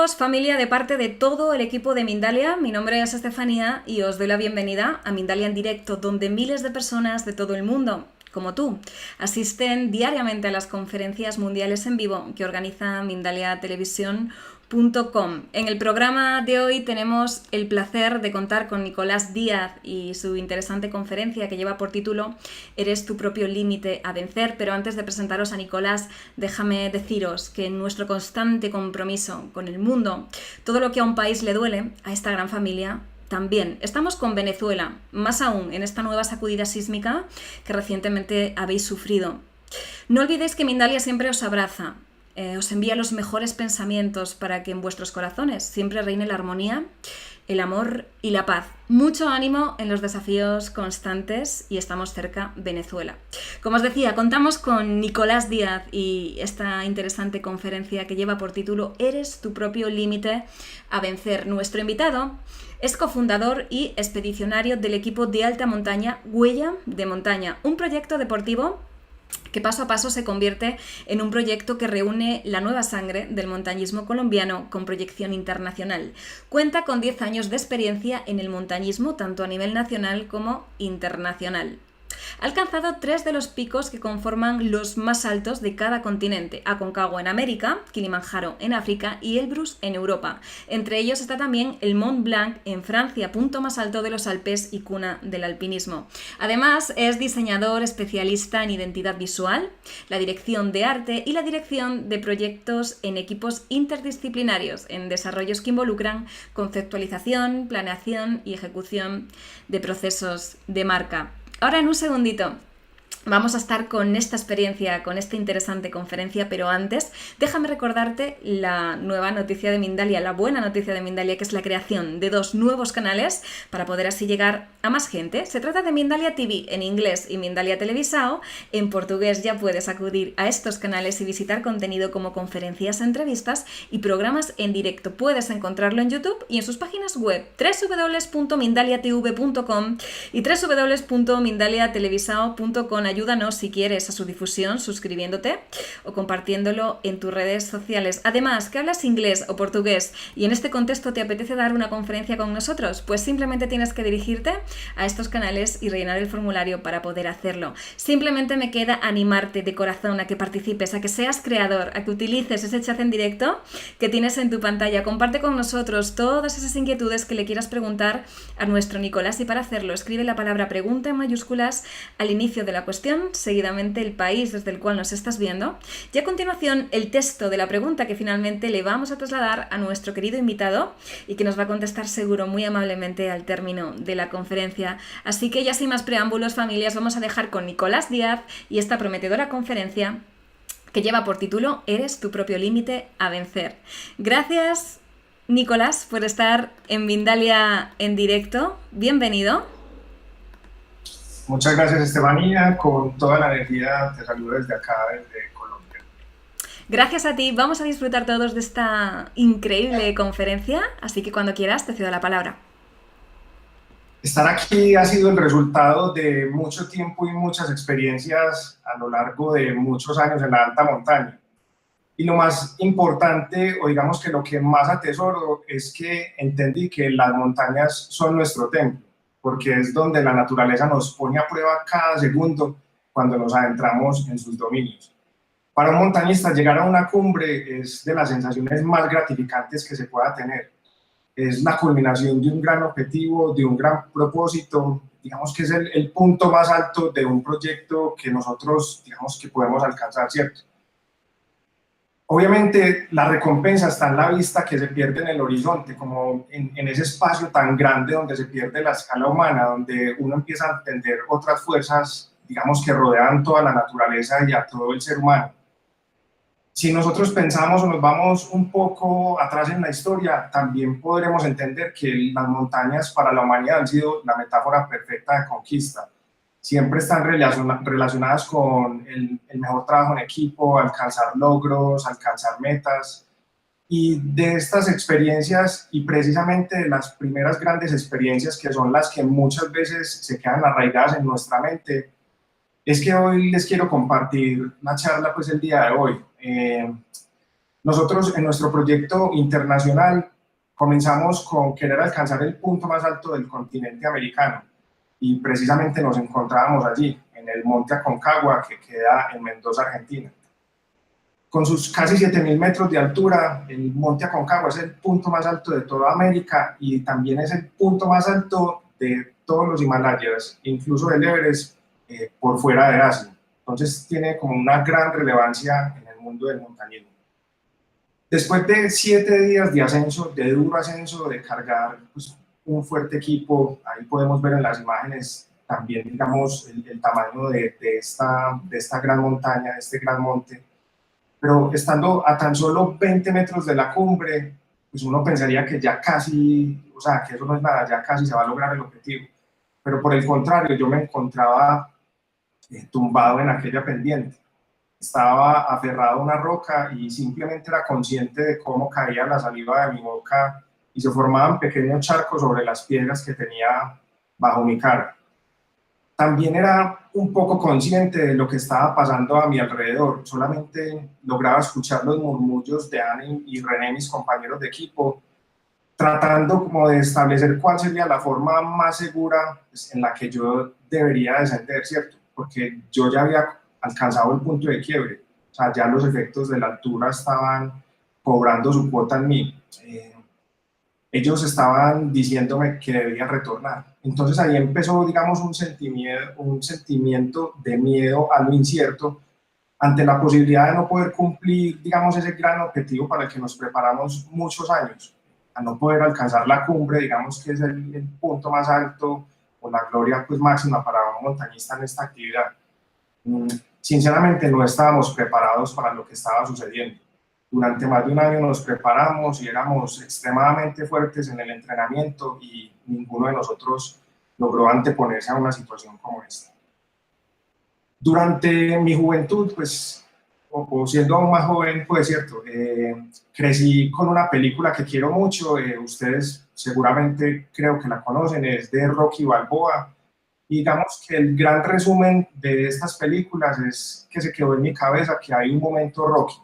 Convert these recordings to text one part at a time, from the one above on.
Saludos familia de parte de todo el equipo de Mindalia. Mi nombre es Estefanía y os doy la bienvenida a Mindalia en directo, donde miles de personas de todo el mundo, como tú, asisten diariamente a las conferencias mundiales en vivo que organiza mindaliatelevisión.com. En el programa de hoy tenemos el placer de contar con Nicolás Díaz y su interesante conferencia que lleva por título Eres tu propio límite a vencer. Pero antes de presentaros a Nicolás, déjame deciros que en nuestro constante compromiso con el mundo, todo lo que a un país le duele, a esta gran familia también. Estamos con Venezuela, más aún en esta nueva sacudida sísmica que recientemente habéis sufrido. No olvidéis que Mindalia siempre os abraza, os envía los mejores pensamientos para que en vuestros corazones siempre reine la armonía, el amor y la paz. Mucho ánimo en los desafíos constantes y estamos cerca, Venezuela. Como os decía, contamos con Nicolás Díaz y esta interesante conferencia que lleva por título Eres tu propio límite a vencer. Nuestro invitado es cofundador y expedicionario del equipo de alta montaña Huella de Montaña, un proyecto deportivo que paso a paso se convierte en un proyecto que reúne la nueva sangre del montañismo colombiano con proyección internacional. Cuenta con 10 años de experiencia en el montañismo, tanto a nivel nacional como internacional. Ha alcanzado 3 de los picos que conforman los más altos de cada continente: Aconcagua en América, Kilimanjaro en África y Elbrus en Europa. Entre ellos está también el Mont Blanc en Francia, punto más alto de los Alpes y cuna del alpinismo. Además, es diseñador especialista en identidad visual, la dirección de arte y la dirección de proyectos en equipos interdisciplinarios, en desarrollos que involucran conceptualización, planeación y ejecución de procesos de marca. Ahora en un segundito vamos a estar con esta experiencia, con esta interesante conferencia, pero antes déjame recordarte la nueva noticia de Mindalia, la buena noticia de Mindalia, que es la creación de 2 nuevos canales para poder así llegar a más gente. Se trata de Mindalia TV en inglés y Mindalia Televisao en portugués. Ya puedes acudir a estos canales y visitar contenido como conferencias, entrevistas y programas en directo. Puedes encontrarlo en YouTube y en sus páginas web www.mindaliatv.com y www.mindaliatelevisao.com. Ayúdanos si quieres a su difusión suscribiéndote o compartiéndolo en tus redes sociales. Además, que hablas inglés o portugués y en este contexto te apetece dar una conferencia con nosotros, pues simplemente tienes que dirigirte a estos canales y rellenar el formulario para poder hacerlo. Simplemente me queda animarte de corazón a que participes, a que seas creador, a que utilices ese chat en directo que tienes en tu pantalla. Comparte con nosotros todas esas inquietudes que le quieras preguntar a nuestro Nicolás y para hacerlo escribe la palabra pregunta en mayúsculas al inicio de la cuestión, seguidamente el país desde el cual nos estás viendo y a continuación el texto de la pregunta que finalmente le vamos a trasladar a nuestro querido invitado y que nos va a contestar seguro muy amablemente al término de la conferencia. Así que ya sin más preámbulos, familias, vamos a dejar con Nicolás Díaz y esta prometedora conferencia que lleva por título Eres tu propio límite a vencer. Gracias, Nicolás, por estar en Mindalia en directo. Bienvenido. Muchas gracias, Estefanía. Con toda la energía te saludo desde acá, desde Colombia. Gracias a ti. Vamos a disfrutar todos de esta increíble conferencia, así que cuando quieras te cedo la palabra. Estar aquí ha sido el resultado de mucho tiempo y muchas experiencias a lo largo de muchos años en la alta montaña. Y lo más importante, o digamos que lo que más atesoro, es que entendí que las montañas son nuestro templo, porque es donde la naturaleza nos pone a prueba cada segundo cuando nos adentramos en sus dominios. Para un montañista, llegar a una cumbre es de las sensaciones más gratificantes que se pueda tener. Es la culminación de un gran objetivo, de un gran propósito. Digamos que es el punto más alto de un proyecto que nosotros, digamos, que podemos alcanzar, ¿cierto? Obviamente la recompensa está en la vista que se pierde en el horizonte, como en ese espacio tan grande donde se pierde la escala humana, donde uno empieza a entender otras fuerzas, digamos, que rodean toda la naturaleza y a todo el ser humano. Si nosotros pensamos o nos vamos un poco atrás en la historia, también podremos entender que las montañas para la humanidad han sido la metáfora perfecta de conquista. Siempre están relacionadas con el mejor trabajo en equipo, alcanzar logros, alcanzar metas. Y de estas experiencias, y precisamente de las primeras grandes experiencias, que son las que muchas veces se quedan arraigadas en nuestra mente, es que hoy les quiero compartir la charla, pues el día de hoy. Nosotros en nuestro proyecto internacional comenzamos con querer alcanzar el punto más alto del continente americano y precisamente nos encontrábamos allí, en el Monte Aconcagua, que queda en Mendoza, Argentina. Con sus casi 7.000 metros de altura, el Monte Aconcagua es el punto más alto de toda América y también es el punto más alto de todos los Himalayas, incluso del Everest, por fuera de Asia. Entonces tiene como una gran relevancia en el mundo del montañismo. Después de 7 días de ascenso, de duro ascenso, de cargar pues, un fuerte equipo, ahí podemos ver en las imágenes también, digamos, el tamaño de esta gran montaña, de este gran monte. Pero estando a tan solo 20 metros de la cumbre, pues uno pensaría que ya casi, o sea, que eso no es nada, ya casi se va a lograr el objetivo. Pero por el contrario, yo me encontraba tumbado en aquella pendiente. Estaba aferrado a una roca y simplemente era consciente de cómo caía la saliva de mi boca y se formaban pequeños charcos sobre las piedras que tenía bajo mi cara. También era un poco consciente de lo que estaba pasando a mi alrededor, solamente lograba escuchar los murmullos de Annie y René, mis compañeros de equipo, tratando como de establecer cuál sería la forma más segura pues, en la que yo debería descender, ¿cierto? Porque yo ya había alcanzado el punto de quiebre, o sea, ya los efectos de la altura estaban cobrando su cuota en mí. Ellos estaban diciéndome que debía retornar. Entonces ahí empezó, digamos, un sentimiento de miedo a lo incierto ante la posibilidad de no poder cumplir, digamos, ese gran objetivo para el que nos preparamos muchos años, a no poder alcanzar la cumbre, digamos que es el punto más alto o la gloria pues máxima para un montañista en esta actividad. Sinceramente no estábamos preparados para lo que estaba sucediendo. Durante más de un año nos preparamos y éramos extremadamente fuertes en el entrenamiento y ninguno de nosotros logró anteponerse a una situación como esta. Durante mi juventud, pues, o siendo aún más joven, pues cierto, crecí con una película que quiero mucho, ustedes seguramente creo que la conocen, es de Rocky Balboa. Y digamos que el gran resumen de estas películas es que se quedó en mi cabeza que hay un momento Rocky,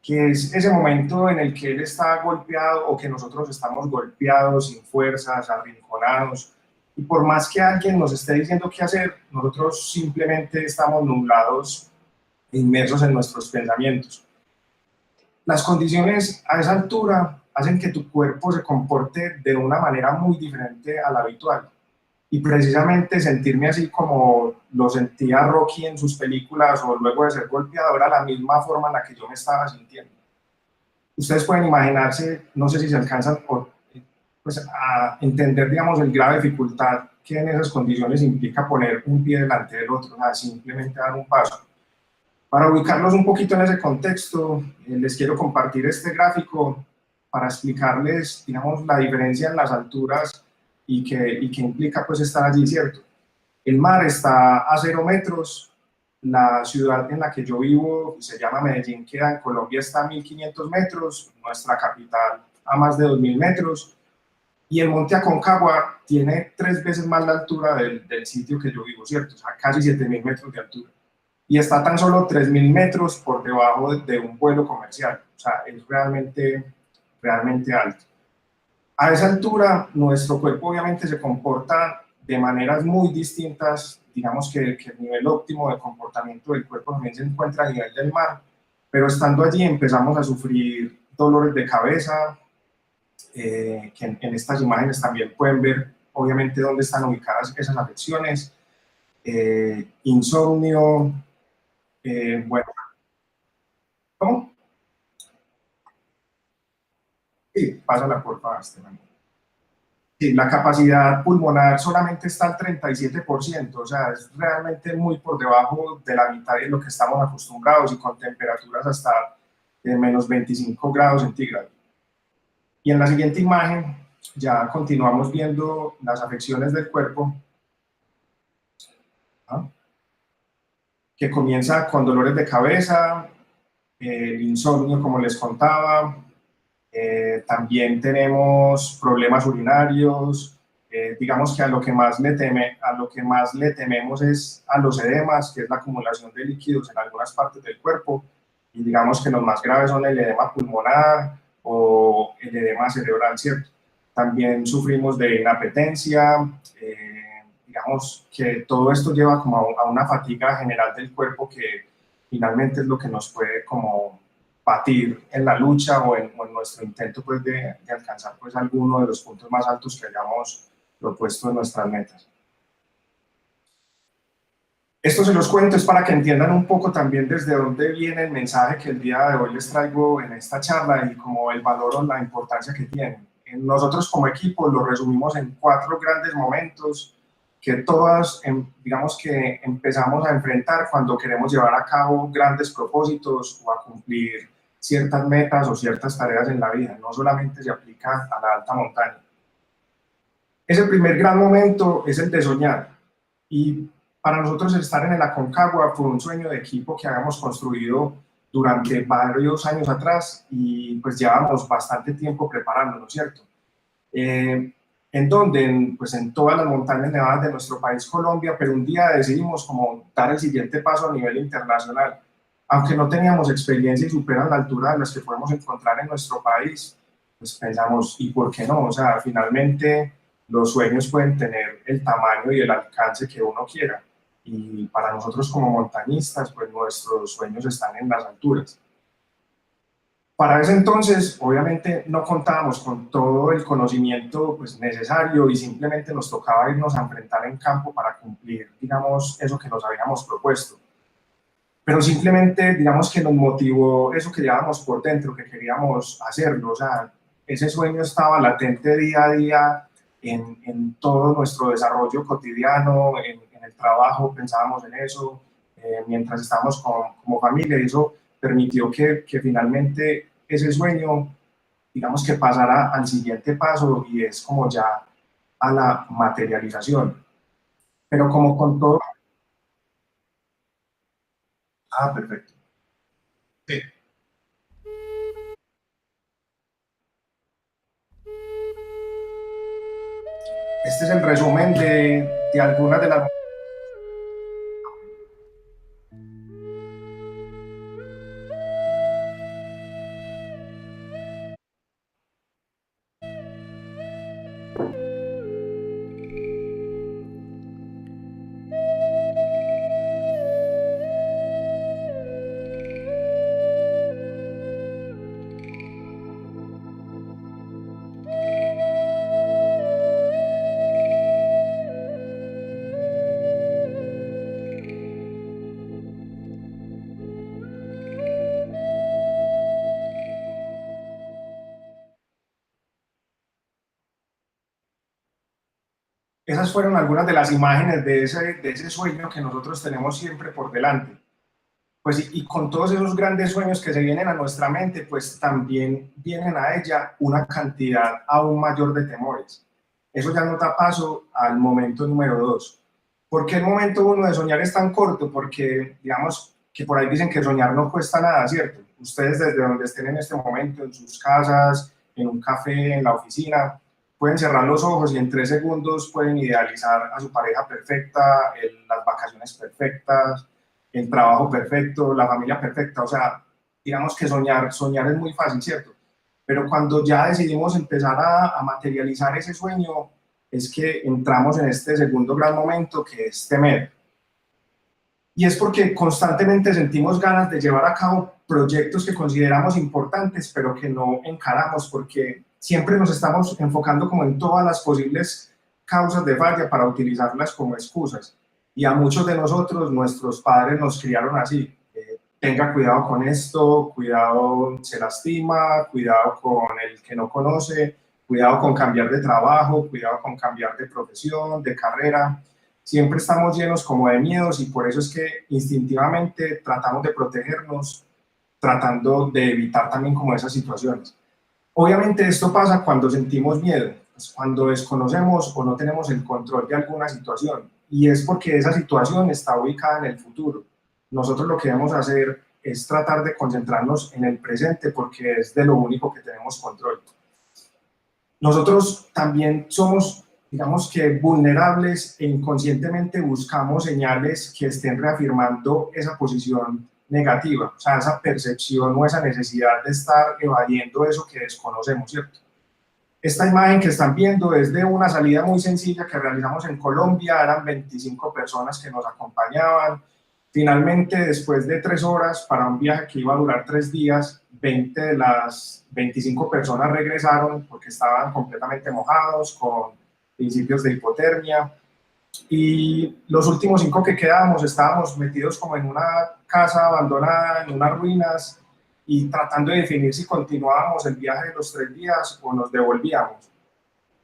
que es ese momento en el que él está golpeado o que nosotros estamos golpeados, sin fuerzas, arrinconados, y por más que alguien nos esté diciendo qué hacer, nosotros simplemente estamos nublados e inmersos en nuestros pensamientos. Las condiciones a esa altura hacen que tu cuerpo se comporte de una manera muy diferente a la habitual. Y precisamente sentirme así como lo sentía Rocky en sus películas o luego de ser golpeado era la misma forma en la que yo me estaba sintiendo. Ustedes pueden imaginarse, no sé si se alcanzan pues, a entender, digamos, el grave dificultad que en esas condiciones implica poner un pie delante del otro, o sea, simplemente dar un paso. Para ubicarlos un poquito en ese contexto, les quiero compartir este gráfico para explicarles, digamos, la diferencia en las alturas y que implica pues estar allí, ¿cierto? El mar está a 0 metros, la ciudad en la que yo vivo, se llama Medellín, queda en Colombia, está a 1.500 metros, nuestra capital a más de 2.000 metros, y el Monte Aconcagua tiene 3 veces más la altura del sitio que yo vivo, ¿cierto? O sea, casi 7.000 metros de altura. Y está tan solo 3.000 metros por debajo de un vuelo comercial, o sea, es realmente alto. A esa altura, nuestro cuerpo obviamente se comporta de maneras muy distintas, digamos que el nivel óptimo de comportamiento del cuerpo también se encuentra a nivel del mar, pero estando allí empezamos a sufrir dolores de cabeza, que en estas imágenes también pueden ver obviamente dónde están ubicadas esas afecciones, insomnio, bueno, ¿cómo? Sí, pásala por favor, Esteban. Sí, la capacidad pulmonar solamente está al 37%, o sea, es realmente muy por debajo de la mitad de lo que estamos acostumbrados y con temperaturas hasta menos 25 grados centígrados. Y en la siguiente imagen ya continuamos viendo las afecciones del cuerpo, ¿no? Que comienza con dolores de cabeza, el insomnio, como les contaba, también tenemos problemas urinarios, digamos que a lo que más le tememos es a los edemas, que es la acumulación de líquidos en algunas partes del cuerpo, y digamos que los más graves son el edema pulmonar o el edema cerebral, ¿cierto? También sufrimos de inapetencia, digamos que todo esto lleva como a una fatiga general del cuerpo que finalmente es lo que nos puede como batir en la lucha o en nuestro intento pues de alcanzar pues alguno de los puntos más altos que hayamos propuesto en nuestras metas. Esto se los cuento es para que entiendan un poco también desde dónde viene el mensaje que el día de hoy les traigo en esta charla y como el valor o la importancia que tiene. Nosotros como equipo lo resumimos en 4 grandes momentos que todas, digamos que empezamos a enfrentar cuando queremos llevar a cabo grandes propósitos o a cumplir ciertas metas o ciertas tareas en la vida. No solamente se aplica a la alta montaña. Ese primer gran momento es el de soñar. Y para nosotros estar en el Aconcagua fue un sueño de equipo que habíamos construido durante varios años atrás y pues llevamos bastante tiempo preparándonos, ¿cierto? En donde, pues en todas las montañas nevadas de nuestro país, Colombia, pero un día decidimos como dar el siguiente paso a nivel internacional. Aunque no teníamos experiencia y superan la altura de las que podemos encontrar en nuestro país, pues pensamos, ¿y por qué no? O sea, finalmente los sueños pueden tener el tamaño y el alcance que uno quiera. Y para nosotros como montañistas, pues nuestros sueños están en las alturas. Para ese entonces, obviamente, no contábamos con todo el conocimiento pues, necesario y simplemente nos tocaba irnos a enfrentar en campo para cumplir, digamos, eso que nos habíamos propuesto. Pero simplemente, digamos que nos motivó eso que llevábamos por dentro, que queríamos hacerlo. O sea, ese sueño estaba latente día a día en todo nuestro desarrollo cotidiano, en el trabajo, pensábamos en eso, mientras estábamos como familia, y eso permitió que finalmente ese sueño, digamos que pasara al siguiente paso y es como ya a la materialización. Pero como con todo... Ah, perfecto. Sí. Este es el resumen de algunas de las... Esas fueron algunas de las imágenes de ese sueño que nosotros tenemos siempre por delante. Pues y con todos esos grandes sueños que se vienen a nuestra mente, pues también vienen a ella una cantidad aún mayor de temores. Eso ya nos da paso al momento número 2. ¿Por qué el momento 1 de soñar es tan corto? Porque, digamos, que por ahí dicen que soñar no cuesta nada, ¿cierto? Ustedes desde donde estén en este momento, en sus casas, en un café, en la oficina, pueden cerrar los ojos y en 3 segundos pueden idealizar a su pareja perfecta, las vacaciones perfectas, el trabajo perfecto, la familia perfecta. O sea, digamos que soñar es muy fácil, ¿cierto? Pero cuando ya decidimos empezar a materializar ese sueño, es que entramos en este segundo gran momento que es temer. Y es porque constantemente sentimos ganas de llevar a cabo proyectos que consideramos importantes, pero que no encaramos porque siempre nos estamos enfocando como en todas las posibles causas de falla para utilizarlas como excusas. Y a muchos de nosotros, nuestros padres nos criaron así. Tenga cuidado con esto, cuidado se lastima, cuidado con el que no conoce, cuidado con cambiar de trabajo, cuidado con cambiar de profesión, de carrera. Siempre estamos llenos como de miedos y por eso es que instintivamente tratamos de protegernos, tratando de evitar también como esas situaciones. Obviamente esto pasa cuando sentimos miedo, pues cuando desconocemos o no tenemos el control de alguna situación, y es porque esa situación está ubicada en el futuro. Nosotros lo que debemos hacer es tratar de concentrarnos en el presente porque es de lo único que tenemos control. Nosotros también somos, digamos que vulnerables e inconscientemente buscamos señales que estén reafirmando esa posición negativa, o sea, esa percepción o esa necesidad de estar evadiendo eso que desconocemos, ¿cierto? Esta imagen que están viendo es de una salida muy sencilla que realizamos en Colombia, eran 25 personas que nos acompañaban. Finalmente, después de 3 horas para un viaje que iba a durar 3 días, 20 de las 25 personas regresaron porque estaban completamente mojados, con principios de hipotermia. Y los últimos 5 que quedábamos estábamos metidos como en una casa abandonada, en unas ruinas, y tratando de definir si continuábamos el viaje de los 3 días o nos devolvíamos.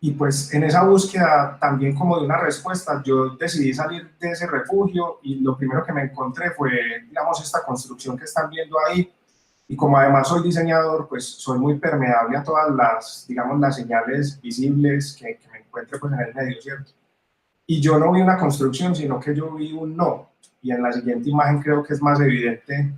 Y pues en esa búsqueda también como de una respuesta, yo decidí salir de ese refugio y lo primero que me encontré fue, digamos, esta construcción que están viendo ahí. Y como además soy diseñador, pues soy muy permeable a todas las, digamos, las señales visibles que me encuentre pues en el medio, ¿cierto? Y yo no vi una construcción, sino que yo vi un no. Y en la siguiente imagen creo que es más evidente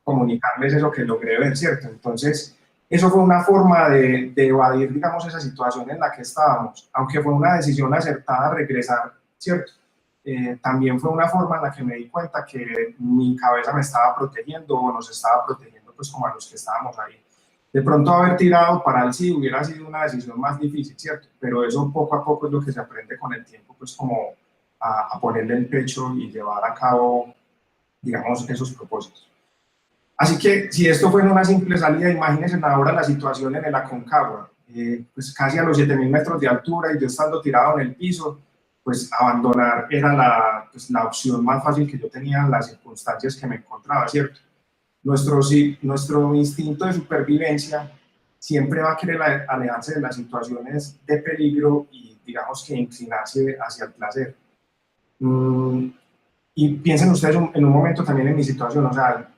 comunicarles eso que logré ver, ¿cierto? Entonces, eso fue una forma de evadir, digamos, esa situación en la que estábamos. Aunque fue una decisión acertada regresar, ¿cierto? También fue una forma en la que me di cuenta que mi cabeza me estaba protegiendo o nos estaba protegiendo, pues, como a los que estábamos ahí. De pronto haber tirado para el sí hubiera sido una decisión más difícil, ¿cierto? Pero eso poco a poco es lo que se aprende con el tiempo, pues como a ponerle el pecho y llevar a cabo, digamos, esos propósitos. Así que si esto fuera una simple salida, imagínense ahora la situación en el Aconcagua, pues casi a los 7.000 metros de altura y yo estando tirado en el piso, pues abandonar era pues, la opción más fácil que yo tenía en las circunstancias que me encontraba, ¿cierto? Nuestro instinto de supervivencia siempre va a querer alejarse de las situaciones de peligro y digamos que inclinarse hacia el placer. Y piensen ustedes en un momento también en mi situación, o sea,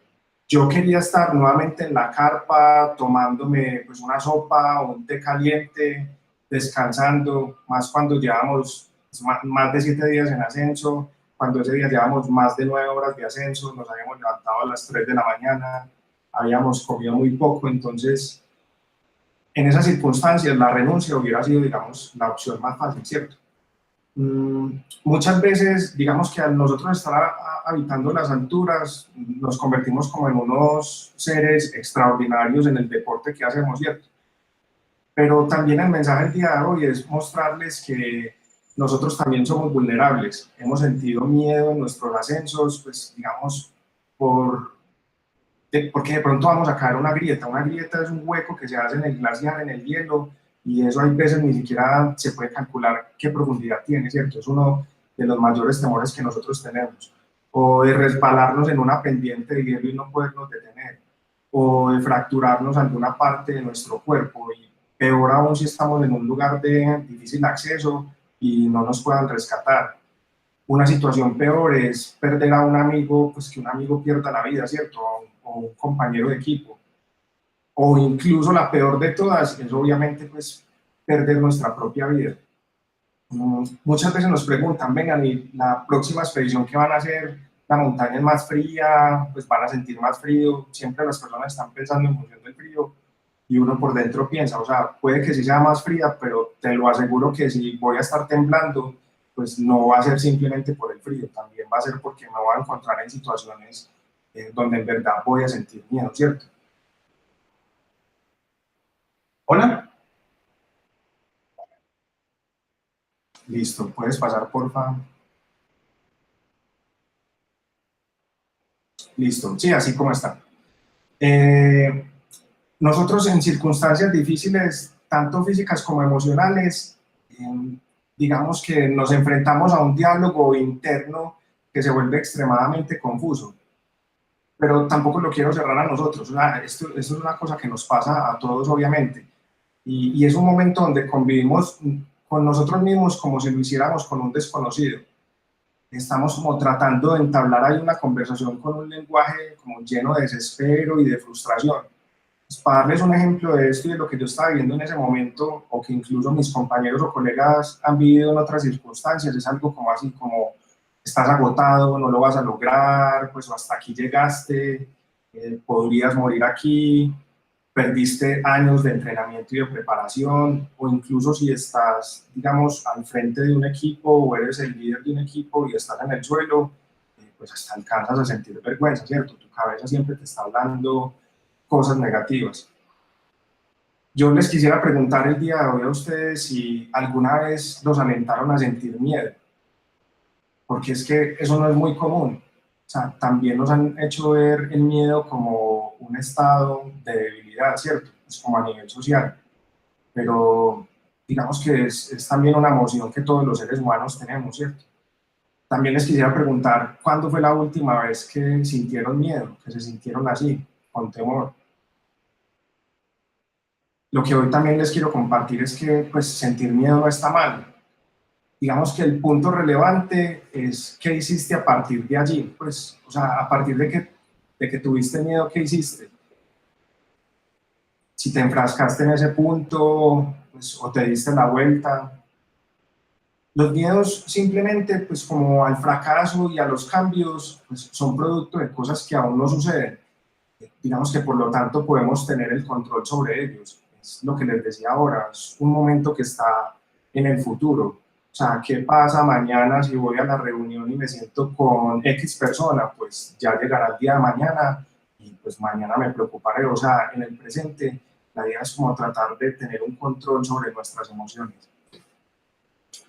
yo quería estar nuevamente en la carpa tomándome pues una sopa o un té caliente, descansando, más cuando llevamos más de 7 días en ascenso, cuando ese día llevamos más de 9 horas de ascenso, nos habíamos levantado a las 3 de la mañana, habíamos comido muy poco, entonces en esas circunstancias la renuncia hubiera sido, digamos, la opción más fácil, ¿cierto? Muchas veces, digamos que al nosotros estar habitando las alturas, nos convertimos como en unos seres extraordinarios en el deporte que hacemos, ¿cierto? Pero también el mensaje del día de hoy es mostrarles que nosotros también somos vulnerables. Hemos sentido miedo en nuestros ascensos, pues digamos, porque de pronto vamos a caer en una grieta. Una grieta es un hueco que se hace en el glaciar, en el hielo, y eso hay veces ni siquiera se puede calcular qué profundidad tiene, ¿cierto? Es uno de los mayores temores que nosotros tenemos. O de resbalarnos en una pendiente de hielo y no podernos detener. O de fracturarnos alguna parte de nuestro cuerpo. Y peor aún si estamos en un lugar de difícil acceso y no nos puedan rescatar. Una situación peor es perder a un amigo, pues que un amigo pierda la vida, ¿cierto? O un compañero de equipo. O incluso la peor de todas es obviamente pues perder nuestra propia vida. Muchas veces nos preguntan, vengan, y la próxima expedición que van a hacer, la montaña es más fría, pues van a sentir más frío, siempre las personas están pensando en función del frío y uno por dentro piensa, o sea, puede que sí sea más fría, pero te lo aseguro que si voy a estar temblando, pues no va a ser simplemente por el frío, también va a ser porque me voy a encontrar en situaciones donde en verdad voy a sentir miedo, ¿cierto? Hola. Listo, puedes pasar, porfa. Listo, sí, así como está. Nosotros en circunstancias difíciles, tanto físicas como emocionales, digamos que nos enfrentamos a un diálogo interno que se vuelve extremadamente confuso. Pero tampoco lo quiero cerrar a nosotros. O sea, esto es una cosa que nos pasa a todos, obviamente. Y es un momento donde convivimos con nosotros mismos como si lo hiciéramos con un desconocido. Estamos como tratando de entablar ahí una conversación con un lenguaje como lleno de desespero y de frustración. Pues para darles un ejemplo de esto y de lo que yo estaba viviendo en ese momento, o que incluso mis compañeros o colegas han vivido en otras circunstancias, es algo como así, como estás agotado, no lo vas a lograr, pues hasta aquí llegaste, podrías morir aquí, perdiste años de entrenamiento y de preparación, o incluso si estás, digamos, al frente de un equipo o eres el líder de un equipo y estás en el suelo, pues hasta alcanzas a sentir vergüenza, ¿cierto? Tu cabeza siempre te está hablando cosas negativas. Yo les quisiera preguntar el día de hoy a ustedes si alguna vez los alentaron a sentir miedo, porque es que eso no es muy común. O sea, también nos han hecho ver el miedo como un estado de debilidad, ¿cierto? Es como a nivel social. Pero digamos que es también una emoción que todos los seres humanos tenemos, ¿cierto? También les quisiera preguntar, ¿cuándo fue la última vez que sintieron miedo, que se sintieron así, con temor? Lo que hoy también les quiero compartir es que pues, sentir miedo no está mal. Digamos que el punto relevante es qué hiciste a partir de allí. Pues, o sea, a partir de que tuviste miedo, ¿qué hiciste? Si te enfrascaste en ese punto pues, o te diste la vuelta. Los miedos simplemente, pues como al fracaso y a los cambios, pues, son producto de cosas que aún no suceden. Digamos que por lo tanto podemos tener el control sobre ellos. Es lo que les decía ahora, es un momento que está en el futuro. O sea, ¿qué pasa mañana si voy a la reunión y me siento con X persona? Pues ya llegará el día de mañana y pues mañana me preocuparé. O sea, en el presente la idea es como tratar de tener un control sobre nuestras emociones.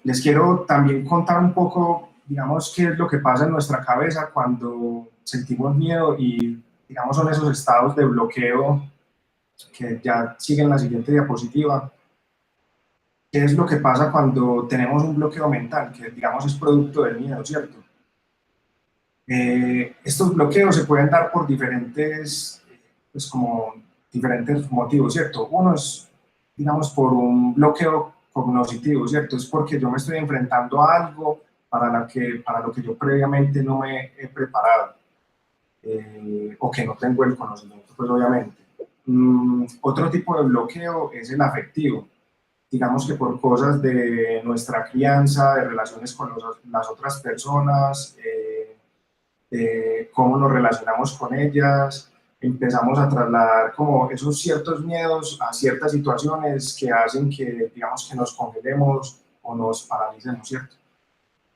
Les quiero también contar un poco, digamos, qué es lo que pasa en nuestra cabeza cuando sentimos miedo y, digamos, son esos estados de bloqueo que ya siguen la siguiente diapositiva. ¿Qué es lo que pasa cuando tenemos un bloqueo mental, que, digamos, es producto del miedo, ¿cierto? Estos bloqueos se pueden dar por diferentes, pues como diferentes motivos, ¿cierto? Uno es, digamos, por un bloqueo cognitivo, ¿cierto? Es porque yo me estoy enfrentando a algo para lo que yo previamente no me he preparado o que no tengo el conocimiento, pues obviamente. Otro tipo de bloqueo es el afectivo. Digamos que por cosas de nuestra crianza, de relaciones con las otras personas, cómo nos relacionamos con ellas, empezamos a trasladar como esos ciertos miedos a ciertas situaciones que hacen que, digamos, que nos congelemos o nos paralicemos, ¿cierto?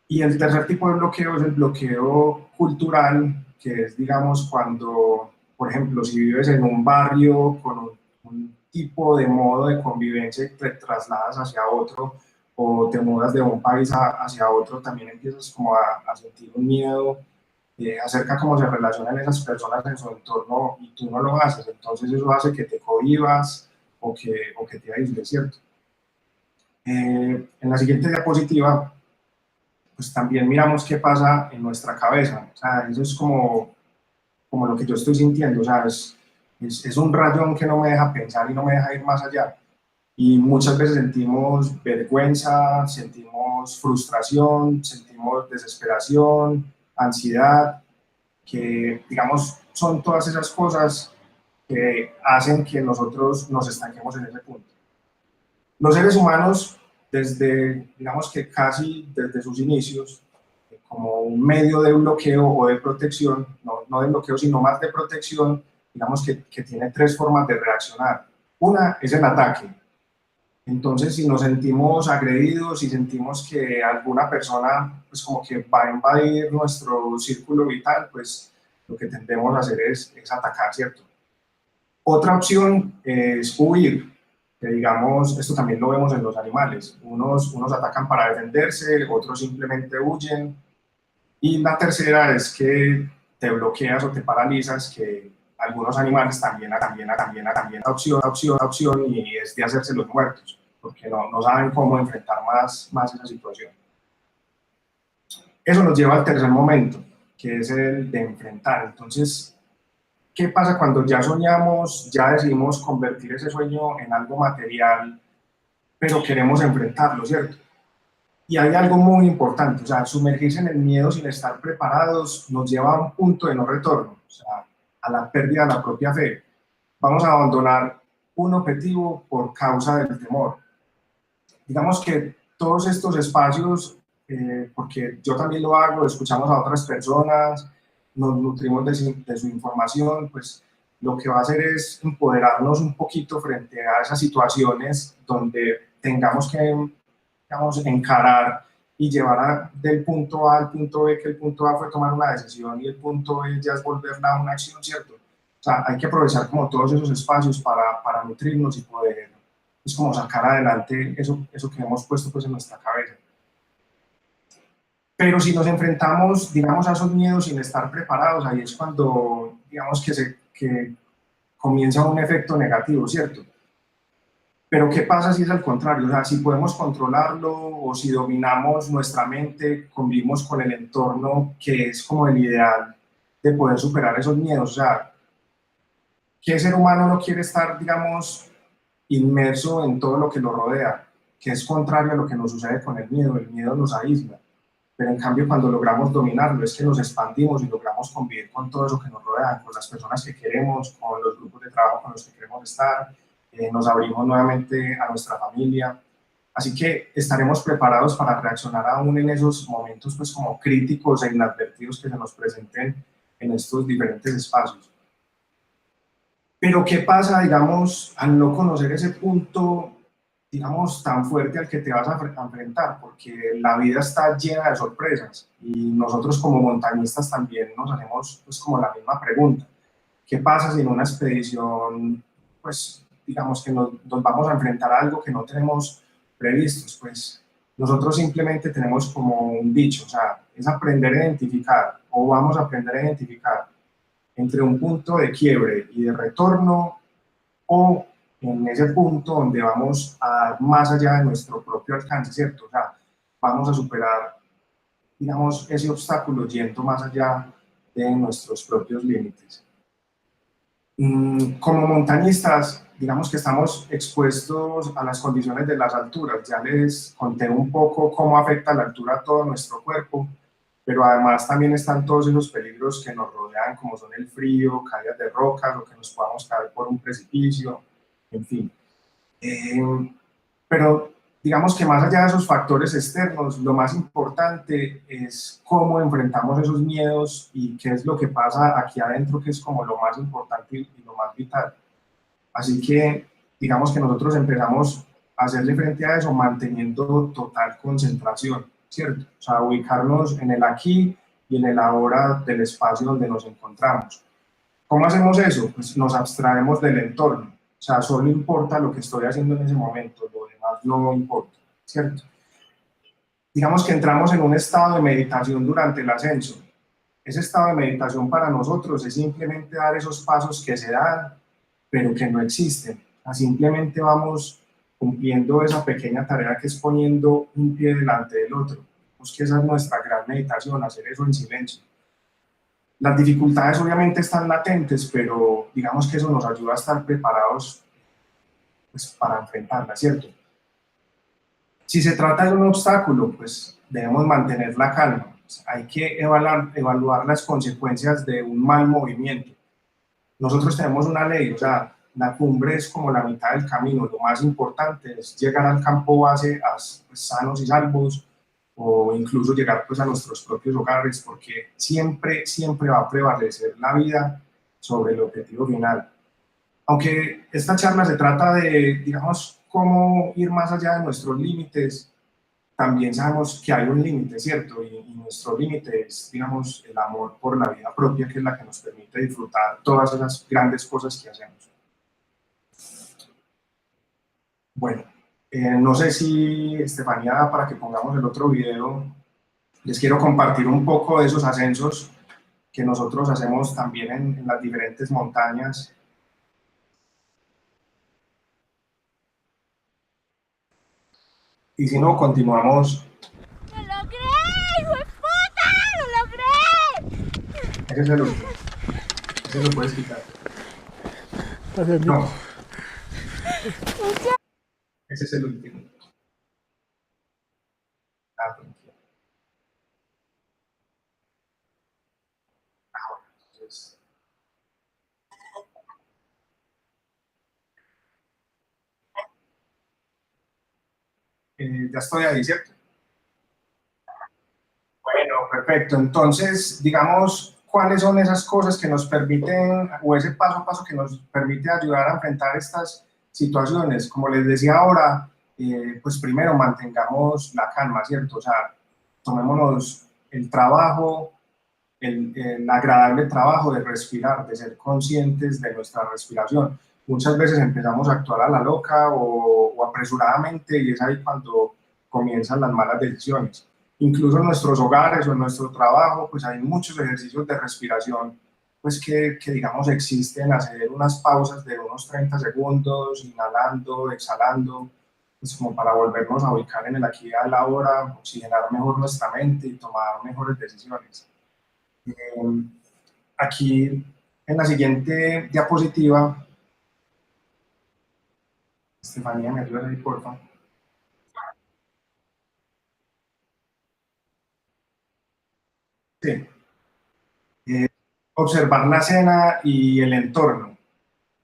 Y el tercer tipo de bloqueo es el bloqueo cultural, que es, digamos, cuando, por ejemplo, si vives en un barrio con un tipo de modo de convivencia y te trasladas hacia otro, o te mudas de un país hacia otro, también empiezas como a sentir un miedo acerca cómo se relacionan esas personas en su entorno y tú no lo haces, entonces eso hace que te cohibas o que te aísles, ¿cierto? En la siguiente diapositiva, pues también miramos qué pasa en nuestra cabeza, o sea, eso es como lo que yo estoy sintiendo, o sea, es un rayón que no me deja pensar y no me deja ir más allá. Y muchas veces sentimos vergüenza, sentimos frustración, sentimos desesperación, ansiedad, que, digamos, son todas esas cosas que hacen que nosotros nos estanquemos en ese punto. Los seres humanos, digamos que casi desde sus inicios, como un medio de bloqueo o de protección, no de bloqueo, sino más de protección, digamos que tiene tres formas de reaccionar. Una es el ataque. Entonces, si nos sentimos agredidos, si sentimos que alguna persona pues como que va a invadir nuestro círculo vital, pues lo que tendemos a hacer es atacar, ¿cierto? Otra opción es huir, que digamos, esto también lo vemos en los animales. Unos atacan para defenderse, otros simplemente huyen. Y la tercera es que te bloqueas o te paralizas, que algunos animales también opción y es de hacerse los muertos, porque no saben cómo enfrentar más esa situación. Eso nos lleva al tercer momento, que es el de enfrentar. Entonces, ¿qué pasa cuando ya soñamos, ya decidimos convertir ese sueño en algo material, pero queremos enfrentarlo, ¿cierto? Y hay algo muy importante, o sea, sumergirse en el miedo sin estar preparados nos lleva a un punto de no retorno, o sea, a la pérdida de la propia fe. Vamos a abandonar un objetivo por causa del temor. Digamos que todos estos espacios, porque yo también lo hago, escuchamos a otras personas, nos nutrimos de su información, pues lo que va a hacer es empoderarnos un poquito frente a esas situaciones donde tengamos que, digamos, encarar y llevar del punto A al punto B, que el punto A fue tomar una decisión y el punto B ya es volverla a una acción, ¿cierto? O sea, hay que aprovechar como todos esos espacios para nutrirnos y poder, pues, como sacar adelante eso que hemos puesto pues en nuestra cabeza. Pero si nos enfrentamos, digamos, a esos miedos sin estar preparados, ahí es cuando, digamos, que comienza un efecto negativo, ¿cierto? Pero ¿qué pasa si es al contrario? O sea, si podemos controlarlo o si dominamos nuestra mente, convivimos con el entorno, que es como el ideal de poder superar esos miedos. O sea, ¿qué ser humano no quiere estar, digamos, inmerso en todo lo que lo rodea? Que es contrario a lo que nos sucede con el miedo. El miedo nos aísla. Pero en cambio, cuando logramos dominarlo, es que nos expandimos y logramos convivir con todo eso que nos rodea, con las personas que queremos, con los grupos de trabajo con los que queremos estar, nos abrimos nuevamente a nuestra familia. Así que estaremos preparados para reaccionar aún en esos momentos pues como críticos e inadvertidos que se nos presenten en estos diferentes espacios. Pero ¿qué pasa, digamos, al no conocer ese punto, digamos, tan fuerte al que te vas a enfrentar? Porque la vida está llena de sorpresas y nosotros como montañistas también nos hacemos pues como la misma pregunta. ¿Qué pasa si en una expedición, pues, digamos que nos vamos a enfrentar a algo que no tenemos previstos? Pues nosotros simplemente tenemos como un dicho, o sea, es aprender a identificar, o vamos a aprender a identificar entre un punto de quiebre y de retorno, o en ese punto donde vamos a dar más allá de nuestro propio alcance, ¿cierto? O sea, vamos a superar, digamos, ese obstáculo yendo más allá de nuestros propios límites. Como montañistas, digamos que estamos expuestos a las condiciones de las alturas. Ya les conté un poco cómo afecta la altura a todo nuestro cuerpo, pero además también están todos esos peligros que nos rodean, como son el frío, caídas de rocas o que nos podamos caer por un precipicio, en fin. Pero digamos que más allá de esos factores externos, lo más importante es cómo enfrentamos esos miedos y qué es lo que pasa aquí adentro, que es como lo más importante y lo más vital. Así que digamos que nosotros empezamos a hacerle frente a eso manteniendo total concentración, ¿cierto? O sea, ubicarnos en el aquí y en el ahora del espacio donde nos encontramos. ¿Cómo hacemos eso? Pues nos abstraemos del entorno. O sea, solo importa lo que estoy haciendo en ese momento, lo demás no importa, ¿cierto? Digamos que entramos en un estado de meditación durante el ascenso. Ese estado de meditación para nosotros es simplemente dar esos pasos que se dan, pero que no existen. O sea, simplemente vamos cumpliendo esa pequeña tarea que es poniendo un pie delante del otro. Pues que esa es nuestra gran meditación, hacer eso en silencio. Las dificultades obviamente están latentes, pero digamos que eso nos ayuda a estar preparados pues, para enfrentarlas, ¿cierto? Si se trata de un obstáculo, pues debemos mantener la calma. Hay que evaluar las consecuencias de un mal movimiento. Nosotros tenemos una ley, o sea, la cumbre es como la mitad del camino. Lo más importante es llegar al campo base pues, sanos y salvos, o incluso llegar pues a nuestros propios hogares, porque siempre, siempre va a prevalecer la vida sobre el objetivo final. Aunque esta charla se trata de, digamos, cómo ir más allá de nuestros límites, también sabemos que hay un límite, ¿cierto? Y nuestro límite es, digamos, el amor por la vida propia, que es la que nos permite disfrutar todas esas grandes cosas que hacemos. Bueno, no sé si, Estefanía, para que pongamos el otro video, les quiero compartir un poco de esos ascensos que nosotros hacemos también en las diferentes montañas. Y si no, continuamos. ¡Lo logré, hijo de puta! ¡Lo logré! Ese es el último. Ese lo puedes quitar. No. Ese es el último. Ah, tranquilo. Bueno, entonces... ya estoy ahí, ¿cierto? Bueno, perfecto. Entonces, digamos, ¿cuáles son esas cosas que nos permiten, o ese paso a paso que nos permite ayudar a enfrentar estas situaciones? Como les decía ahora, pues primero mantengamos la calma, ¿cierto? O sea, tomémonos el trabajo, el agradable trabajo de respirar, de ser conscientes de nuestra respiración. Muchas veces empezamos a actuar a la loca o apresuradamente y es ahí cuando comienzan las malas decisiones. Incluso en nuestros hogares o en nuestro trabajo, pues hay muchos ejercicios de respiración, pues que digamos existen, hacer unas pausas de unos 30 segundos, inhalando, exhalando, pues como para volvernos a ubicar en el aquí y el ahora, oxigenar mejor nuestra mente y tomar mejores decisiones. Aquí en la siguiente diapositiva, Estefanía, me ayuda ahí, por favor. Sí. Observar la escena y el entorno. O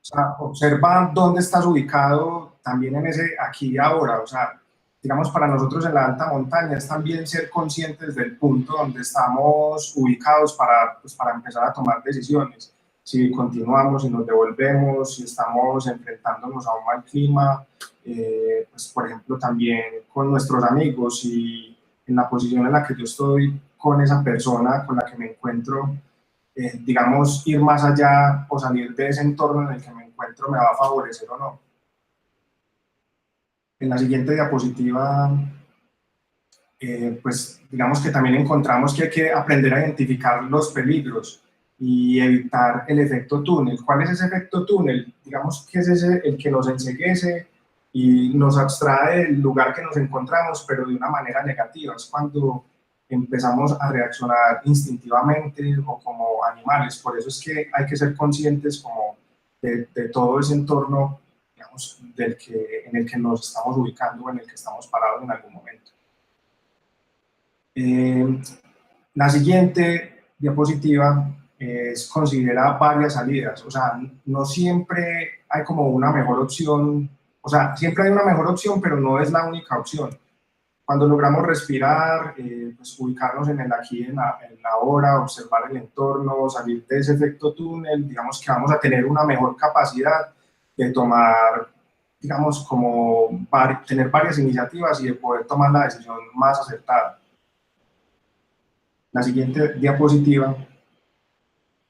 sea, observa dónde estás ubicado también en ese aquí y ahora. O sea, digamos, para nosotros en la alta montaña es también ser conscientes del punto donde estamos ubicados pues, para empezar a tomar decisiones. Si continuamos, si nos devolvemos, si estamos enfrentándonos a un mal clima, pues por ejemplo también con nuestros amigos y en la posición en la que yo estoy con esa persona con la que me encuentro, digamos, ir más allá o salir de ese entorno en el que me encuentro me va a favorecer o no. En la siguiente diapositiva, pues digamos que también encontramos que hay que aprender a identificar los peligros y evitar el efecto túnel. ¿Cuál es ese efecto túnel? Digamos que es ese el que nos enceguece y nos abstrae del lugar que nos encontramos, pero de una manera negativa. Es cuando empezamos a reaccionar instintivamente o como animales. Por eso es que hay que ser conscientes como de todo ese entorno, digamos, en el que nos estamos ubicando o en el que estamos parados en algún momento. La siguiente diapositiva considera varias salidas, o sea, no siempre hay como una mejor opción, o sea, siempre hay una mejor opción, pero no es la única opción. Cuando logramos respirar, pues ubicarnos en el aquí, en la ahora, observar el entorno, salir de ese efecto túnel, digamos que vamos a tener una mejor capacidad de tomar, digamos, como tener varias iniciativas y de poder tomar la decisión más acertada. La siguiente diapositiva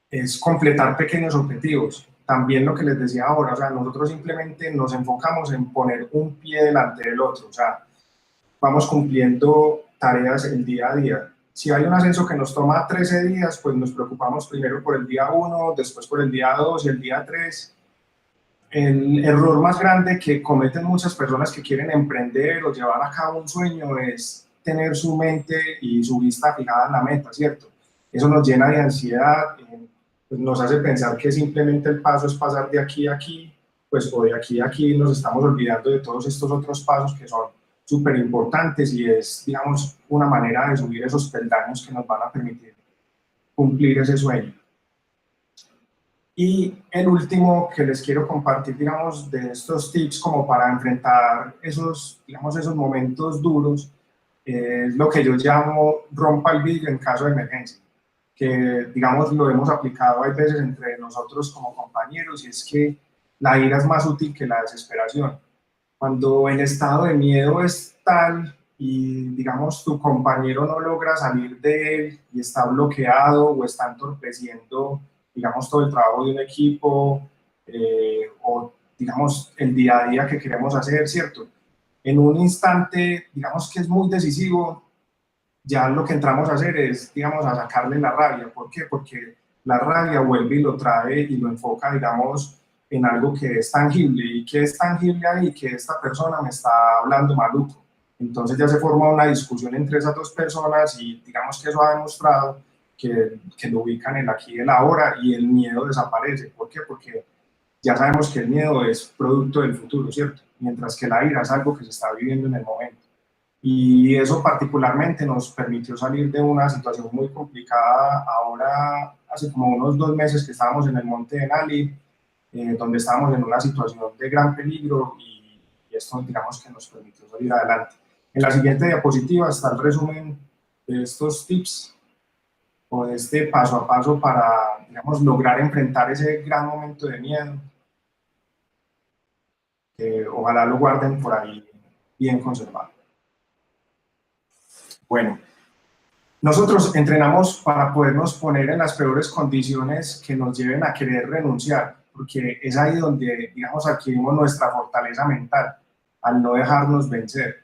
es completar pequeños objetivos. También lo que les decía ahora, o sea, nosotros simplemente nos enfocamos en poner un pie delante del otro, o sea, vamos cumpliendo tareas el día a día. Si hay un ascenso que nos toma 13 días, pues nos preocupamos primero por el día 1, después por el día 2 y el día 3. El error más grande que cometen muchas personas que quieren emprender o llevar a cabo un sueño es tener su mente y su vista fijada en la meta, ¿cierto? Eso nos llena de ansiedad, pues nos hace pensar que simplemente el paso es pasar de aquí a aquí, pues o de aquí a aquí nos estamos olvidando de todos estos otros pasos que son súper importantes y es, digamos, una manera de subir esos peldaños que nos van a permitir cumplir ese sueño. Y el último que les quiero compartir, digamos, de estos tips como para enfrentar esos, digamos, esos momentos duros, es lo que yo llamo rompa el vidrio en caso de emergencia, que, digamos, lo hemos aplicado hay veces entre nosotros como compañeros, y es que la ira es más útil que la desesperación. Cuando el estado de miedo es tal y, digamos, tu compañero no logra salir de él y está bloqueado o está entorpeciendo, digamos, todo el trabajo de un equipo o, digamos, el día a día que queremos hacer, ¿cierto? En un instante, digamos que es muy decisivo, ya lo que entramos a hacer es, digamos, a sacarle la rabia. ¿Por qué? Porque la rabia vuelve y lo trae y lo enfoca, digamos, en algo que es tangible. ¿Y que es tangible ahí? Que esta persona me está hablando maluco. Entonces ya se forma una discusión entre esas dos personas y digamos que eso ha demostrado que lo ubican en el aquí y el ahora y el miedo desaparece. ¿Por qué? Porque ya sabemos que el miedo es producto del futuro, ¿cierto? Mientras que la ira es algo que se está viviendo en el momento. Y eso particularmente nos permitió salir de una situación muy complicada ahora, hace como unos 2 meses que estábamos en el monte de Nali, donde estábamos en una situación de gran peligro y esto digamos que nos permitió salir adelante. En la siguiente diapositiva está el resumen de estos tips o de este paso a paso para, digamos, lograr enfrentar ese gran momento de miedo. Ojalá lo guarden por ahí bien conservado. Bueno, Nosotros entrenamos para podernos poner en las peores condiciones que nos lleven a querer renunciar, porque es ahí donde, digamos, adquirimos nuestra fortaleza mental, al no dejarnos vencer.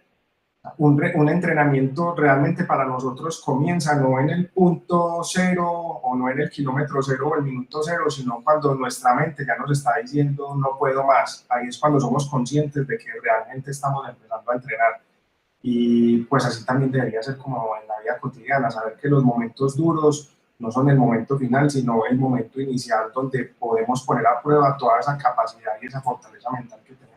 Un entrenamiento realmente para nosotros comienza no en el punto cero o no en el kilómetro cero o el minuto cero, sino cuando nuestra mente ya nos está diciendo no puedo más. Ahí es cuando somos conscientes de que realmente estamos empezando a entrenar. Y pues así también debería ser como en la vida cotidiana, saber que los momentos duros no son el momento final, sino el momento inicial donde podemos poner a prueba toda esa capacidad y esa fortaleza mental que tenemos.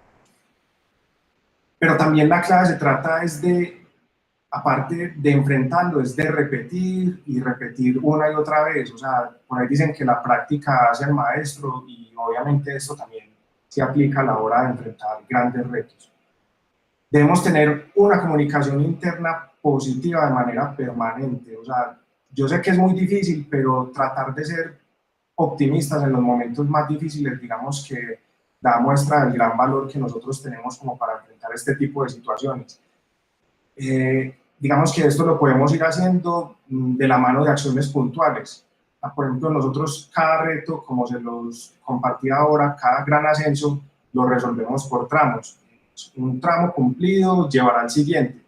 Pero también la clave se trata es de, aparte de enfrentarlo, es de repetir y repetir una y otra vez. O sea, por ahí dicen que la práctica hace el maestro y obviamente esto también se aplica a la hora de enfrentar grandes retos. Debemos tener una comunicación interna positiva de manera permanente. O sea, yo sé que es muy difícil, pero tratar de ser optimistas en los momentos más difíciles, digamos que da muestra del gran valor que nosotros tenemos como para enfrentar este tipo de situaciones. Digamos que esto lo podemos ir haciendo de la mano de acciones puntuales. Por ejemplo, nosotros cada reto, como se los compartí ahora, cada gran ascenso, lo resolvemos por tramos. Un tramo cumplido llevará al siguiente.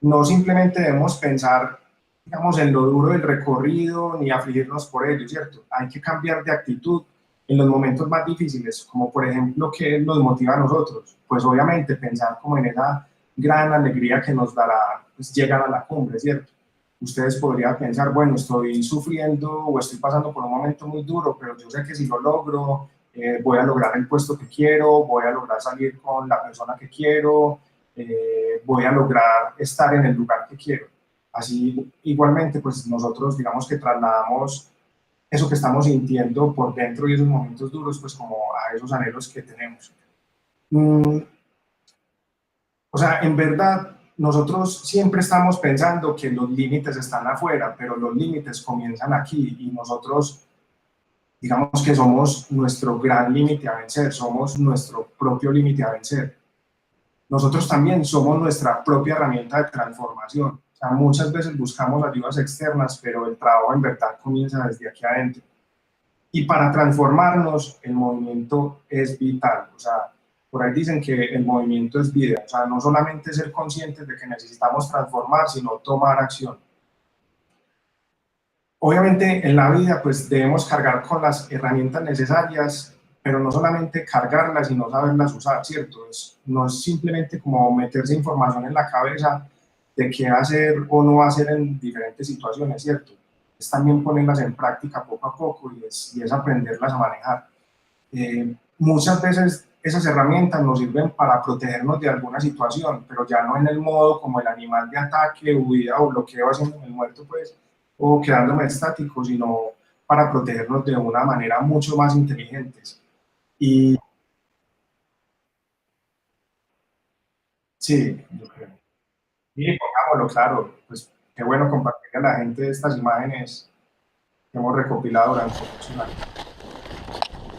No simplemente debemos pensar, digamos, en lo duro del recorrido ni afligirnos por ello, ¿cierto? Hay que cambiar de actitud en los momentos más difíciles, como por ejemplo, ¿qué nos motiva a nosotros? Pues obviamente pensar como en esa gran alegría que nos dará pues, llegar a la cumbre, ¿cierto? Ustedes podrían pensar, bueno, estoy sufriendo o estoy pasando por un momento muy duro, pero yo sé que si lo logro, voy a lograr el puesto que quiero, voy a lograr salir con la persona que quiero, voy a lograr estar en el lugar que quiero. Así, igualmente, pues nosotros digamos que trasladamos eso que estamos sintiendo por dentro y esos momentos duros, pues como a esos anhelos que tenemos. O sea, en verdad, nosotros siempre estamos pensando que los límites están afuera, pero los límites comienzan aquí y nosotros, digamos que somos nuestro gran límite a vencer, somos nuestro propio límite a vencer. Nosotros también somos nuestra propia herramienta de transformación. O sea, muchas veces buscamos ayudas externas, pero el trabajo en verdad comienza desde aquí adentro. Y para transformarnos, el movimiento es vital. O sea, por ahí dicen que el movimiento es vida. O sea, no solamente ser conscientes de que necesitamos transformar, sino tomar acción. Obviamente, en la vida, pues debemos cargar con las herramientas necesarias, pero no solamente cargarlas, sino saberlas usar, ¿cierto? No es simplemente como meterse información en la cabeza de qué hacer o no hacer en diferentes situaciones, ¿cierto? Es también ponerlas en práctica poco a poco y es aprenderlas a manejar. Muchas veces esas herramientas nos sirven para protegernos de alguna situación, pero ya no en el modo como el animal de ataque, huida o bloqueo haciendo el muerto, pues, o quedándome estático, sino para protegernos de una manera mucho más inteligente. Y sí, yo creo. Y pongámoslo claro, pues qué bueno compartir a la gente estas imágenes que hemos recopilado durante muchos años.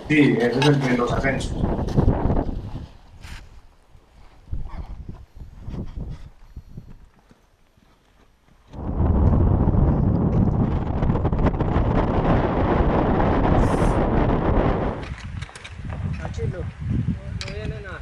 Sí, ese es el de los ascensos. Tranquilo, no viene nada.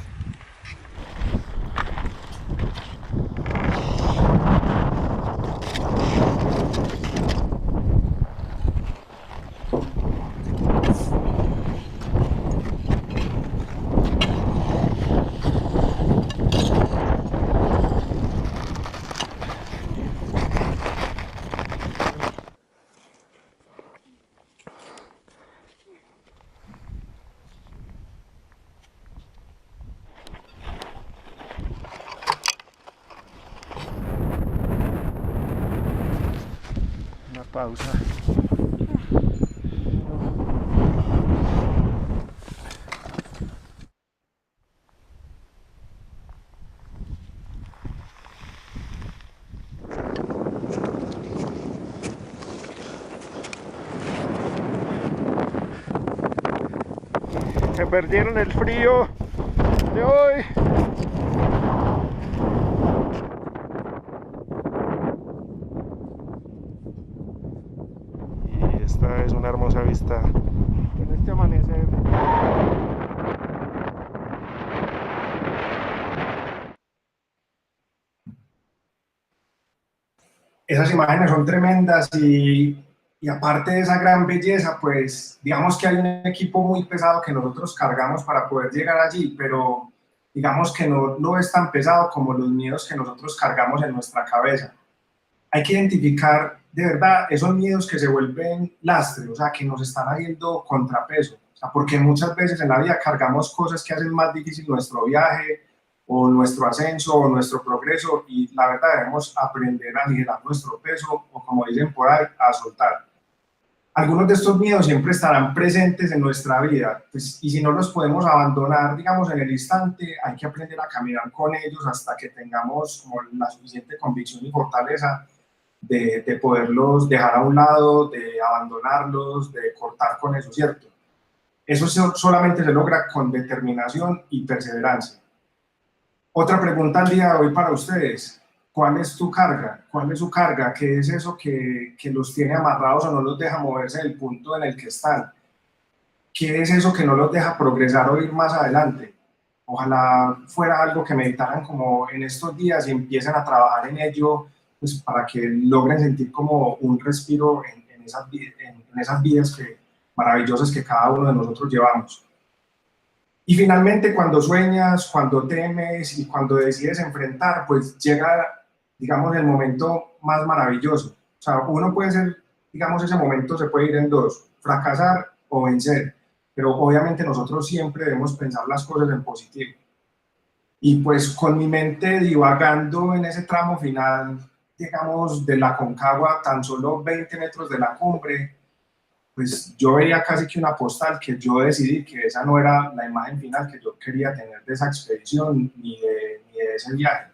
Una pausa. Se perdieron el frío de hoy. Esta es una hermosa vista con este amanecer. Esas imágenes son tremendas y aparte de esa gran belleza, pues digamos que hay un equipo muy pesado que nosotros cargamos para poder llegar allí, pero digamos que no es tan pesado como los miedos que nosotros cargamos en nuestra cabeza. Hay que identificar de verdad esos miedos que se vuelven lastre, o sea, que nos están haciendo contrapeso, o sea, porque muchas veces en la vida cargamos cosas que hacen más difícil nuestro viaje, o nuestro ascenso o nuestro progreso, y la verdad debemos aprender a aligerar nuestro peso o, como dicen por ahí, a soltar. Algunos de estos miedos siempre estarán presentes en nuestra vida, pues, y si no los podemos abandonar, digamos, en el instante, hay que aprender a caminar con ellos hasta que tengamos como la suficiente convicción y fortaleza de poderlos dejar a un lado, de abandonarlos, de cortar con eso, ¿cierto? Eso solamente se logra con determinación y perseverancia. Otra pregunta al día de hoy para ustedes. ¿Cuál es tu carga? ¿Cuál es su carga? ¿Qué es eso que los tiene amarrados o no los deja moverse del punto en el que están? ¿Qué es eso que no los deja progresar o ir más adelante? Ojalá fuera algo que meditaran como en estos días y empiecen a trabajar en ello, pues para que logren sentir como un respiro en esas vidas maravillosas que cada uno de nosotros llevamos. Y finalmente, cuando sueñas, cuando temes y cuando decides enfrentar, pues llega, digamos, el momento más maravilloso. O sea, uno puede ser, digamos, ese momento se puede ir en dos, fracasar o vencer. Pero obviamente nosotros siempre debemos pensar las cosas en positivo. Y pues con mi mente divagando en ese tramo final, digamos, de la Aconcagua, tan solo 20 metros de la cumbre, pues yo veía casi que una postal que yo decidí que esa no era la imagen final que yo quería tener de esa expedición ni de ese viaje.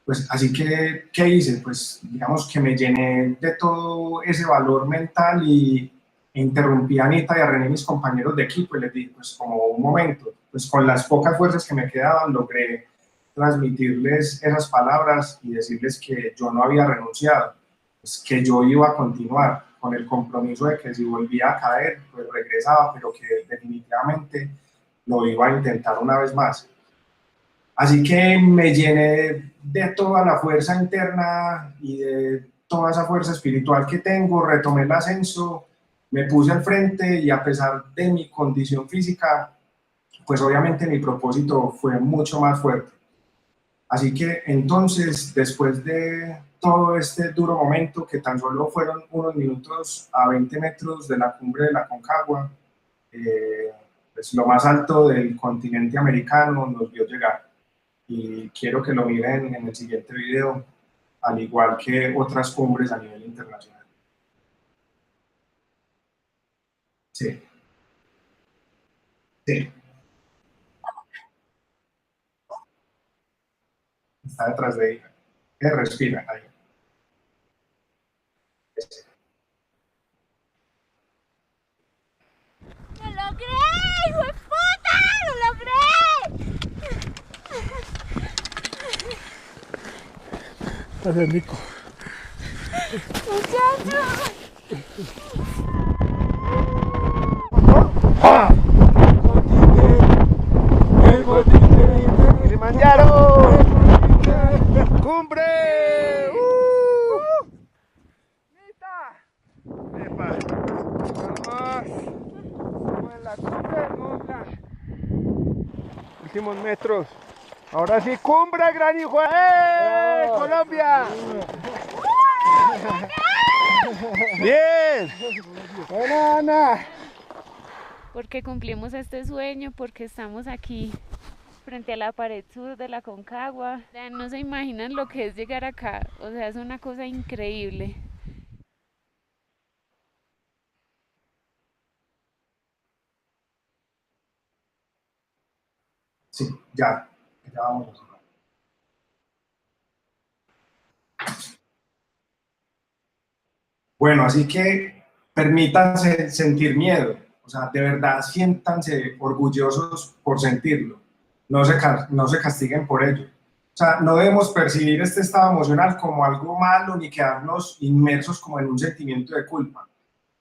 Pues así que, ¿qué hice? Pues digamos que me llené de todo ese valor mental e interrumpí a Anita y a René, mis compañeros de equipo, y les dije, pues como un momento, pues con las pocas fuerzas que me quedaban logré transmitirles esas palabras y decirles que yo no había renunciado, pues que yo iba a continuar, con el compromiso de que si volvía a caer, pues regresaba, pero que definitivamente lo iba a intentar una vez más. Así que me llené de toda la fuerza interna y de toda esa fuerza espiritual que tengo, retomé el ascenso, me puse al frente y a pesar de mi condición física, pues obviamente mi propósito fue mucho más fuerte. Así que entonces, después de todo este duro momento, que tan solo fueron unos minutos a 20 metros de la cumbre de la Aconcagua, pues lo más alto del continente americano nos vio llegar. Y quiero que lo miren en el siguiente video, al igual que otras cumbres a nivel internacional. Sí. Sí. Está detrás de ella. Respira ahí. ¡Lo logré! ¡Hijo de puta! ¡Lo logré! Gracias, Nico. ¡Muchachos! ¡Kilimanjaro! ¡Cumbre! ¡Nita! ¡Epa! ¡Vamos! Estamos en la cumbre del Mont Blanc. Últimos metros. Ahora sí, cumbre, gran hijo. ¡Eh! ¡Colombia! ¡Bien! ¡Buena, Ana! Porque cumplimos este sueño, porque estamos aquí frente a la pared sur de la Aconcagua. O sea, no se imaginan lo que es llegar acá, o sea, es una cosa increíble. Sí, ya vamos a cerrar. Bueno, así que permítanse sentir miedo, o sea, de verdad siéntanse orgullosos por sentirlo, no se castiguen por ello. O sea, no debemos percibir este estado emocional como algo malo ni quedarnos inmersos como en un sentimiento de culpa.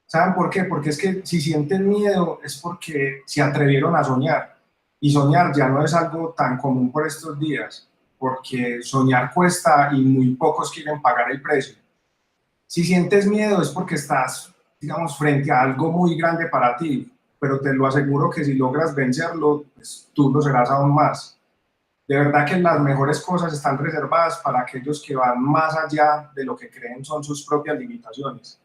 ¿Saben por qué? Porque es que si sienten miedo es porque se atrevieron a soñar. Y soñar ya no es algo tan común por estos días, porque soñar cuesta y muy pocos quieren pagar el precio. Si sientes miedo es porque estás, digamos, frente a algo muy grande para ti, pero te lo aseguro que si logras vencerlo, pues tú lo serás aún más. De verdad que las mejores cosas están reservadas para aquellos que van más allá de lo que creen son sus propias limitaciones.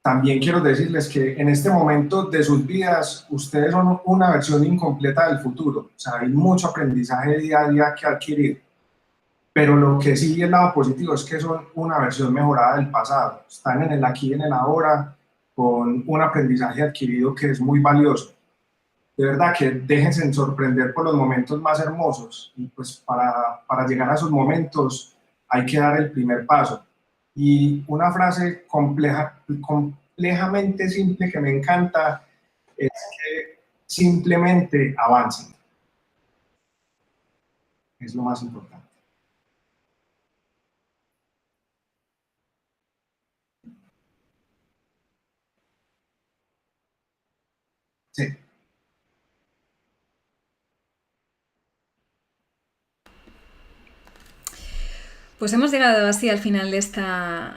También quiero decirles que en este momento de sus vidas, ustedes son una versión incompleta del futuro. O sea, hay mucho aprendizaje día a día que adquirir. Pero lo que sí es el lado positivo es que son una versión mejorada del pasado. Están en el aquí y en el ahora con un aprendizaje adquirido que es muy valioso. De verdad que déjense sorprender por los momentos más hermosos. Y pues para llegar a esos momentos hay que dar el primer paso. Y una frase complejamente simple que me encanta es que simplemente avancen. Es lo más importante. Sí. Pues hemos llegado así al final de esta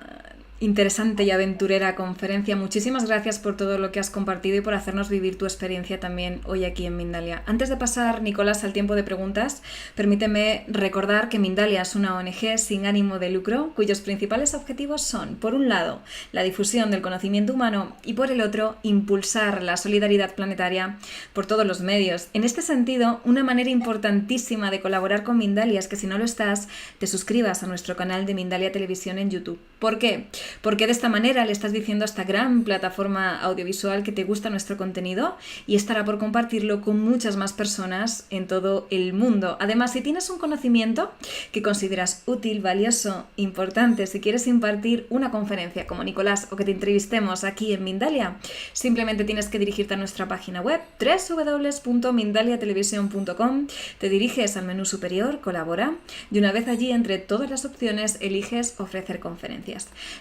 interesante y aventurera conferencia. Muchísimas gracias por todo lo que has compartido y por hacernos vivir tu experiencia también hoy aquí en Mindalia. Antes de pasar, Nicolás, al tiempo de preguntas, permíteme recordar que Mindalia es una ONG sin ánimo de lucro, cuyos principales objetivos son, por un lado, la difusión del conocimiento humano y por el otro, impulsar la solidaridad planetaria por todos los medios. En este sentido, una manera importantísima de colaborar con Mindalia es que si no lo estás, te suscribas a nuestro canal de Mindalia Televisión en YouTube. ¿Por qué? Porque de esta manera le estás diciendo a esta gran plataforma audiovisual que te gusta nuestro contenido y estará por compartirlo con muchas más personas en todo el mundo. Además, si tienes un conocimiento que consideras útil, valioso, importante, si quieres impartir una conferencia como Nicolás o que te entrevistemos aquí en Mindalia, simplemente tienes que dirigirte a nuestra página web www.mindaliatelevisión.com, te diriges al menú superior, colabora, y una vez allí entre todas las opciones eliges ofrecer conferencias.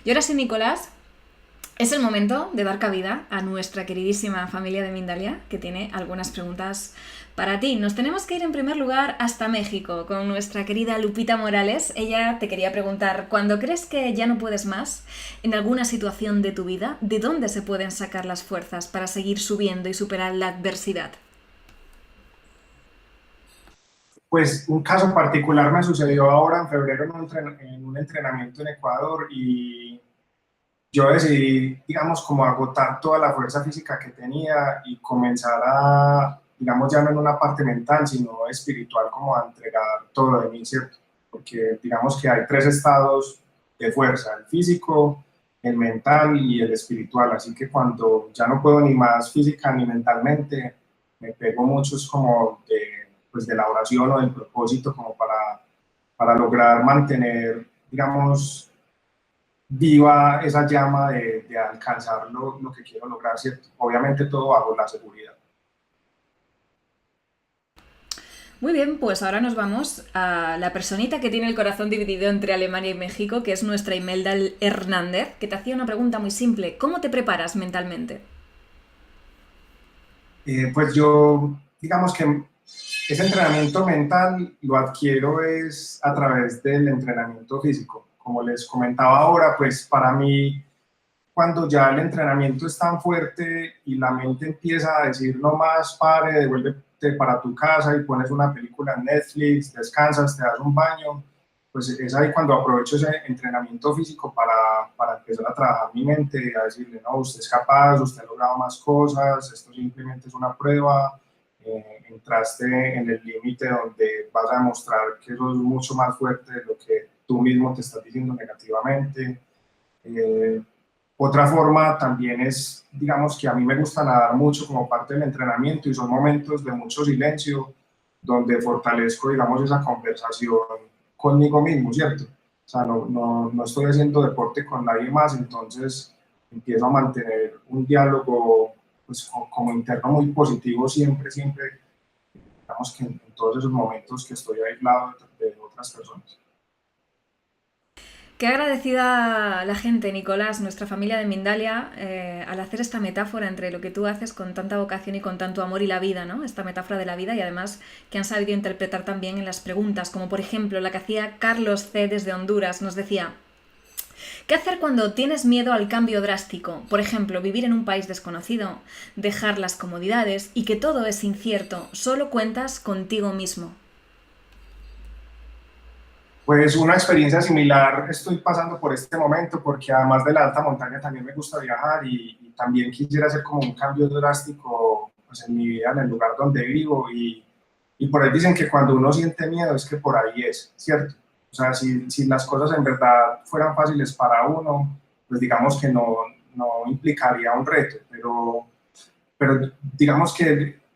Y ahora sí, Nicolás, es el momento de dar cabida a nuestra queridísima familia de Mindalia, que tiene algunas preguntas para ti. Nos tenemos que ir en primer lugar hasta México con nuestra querida Lupita Morales. Ella te quería preguntar, cuando crees que ya no puedes más en alguna situación de tu vida, ¿de dónde se pueden sacar las fuerzas para seguir subiendo y superar la adversidad? Pues un caso particular me sucedió ahora en febrero en un entrenamiento en Ecuador y yo decidí, digamos, como agotar toda la fuerza física que tenía y comenzar a, digamos, ya no en una parte mental, sino espiritual, como a entregar todo de mí, ¿cierto? Porque digamos que hay tres estados de fuerza, el físico, el mental y el espiritual, así que cuando ya no puedo ni más física ni mentalmente, me pego muchos como pues de la oración o del propósito como para lograr mantener, digamos, viva esa llama de alcanzar lo que quiero lograr, ¿cierto? Obviamente todo bajo la seguridad. Muy bien, pues ahora nos vamos a la personita que tiene el corazón dividido entre Alemania y México, que es nuestra Imelda Hernández, que te hacía una pregunta muy simple. ¿Cómo te preparas mentalmente? Pues yo, digamos que ese entrenamiento mental lo adquiero es a través del entrenamiento físico. Como les comentaba ahora, pues para mí, cuando ya el entrenamiento es tan fuerte y la mente empieza a decir no más, pare, devuélvete para tu casa y pones una película en Netflix, descansas, te das un baño, pues es ahí cuando aprovecho ese entrenamiento físico para empezar a trabajar mi mente, a decirle, no, usted es capaz, usted ha logrado más cosas, esto simplemente es una prueba, entraste en el límite donde vas a demostrar que eso es mucho más fuerte de lo que tú mismo te estás diciendo negativamente. Otra forma también es, digamos que a mí me gusta nadar mucho como parte del entrenamiento y son momentos de mucho silencio donde fortalezco, digamos, esa conversación conmigo mismo, ¿cierto? O sea, no estoy haciendo deporte con nadie más, entonces empiezo a mantener un diálogo pues, como interno muy positivo siempre, digamos que en todos esos momentos que estoy aislado de otras personas. Qué agradecida la gente, Nicolás, nuestra familia de Mindalia, al hacer esta metáfora entre lo que tú haces con tanta vocación y con tanto amor y la vida, ¿no? Esta metáfora de la vida y además que han sabido interpretar también en las preguntas, como por ejemplo la que hacía Carlos C. desde Honduras, nos decía: ¿qué hacer cuando tienes miedo al cambio drástico? Por ejemplo, vivir en un país desconocido, dejar las comodidades y que todo es incierto, solo cuentas contigo mismo. Pues una experiencia similar estoy pasando por este momento porque además de la alta montaña también me gusta viajar y también quisiera hacer como un cambio drástico pues, en mi vida, en el lugar donde vivo y por ahí dicen que cuando uno siente miedo es que por ahí es, ¿cierto? O sea, si las cosas en verdad fueran fáciles para uno, pues digamos que no implicaría un reto, pero digamos que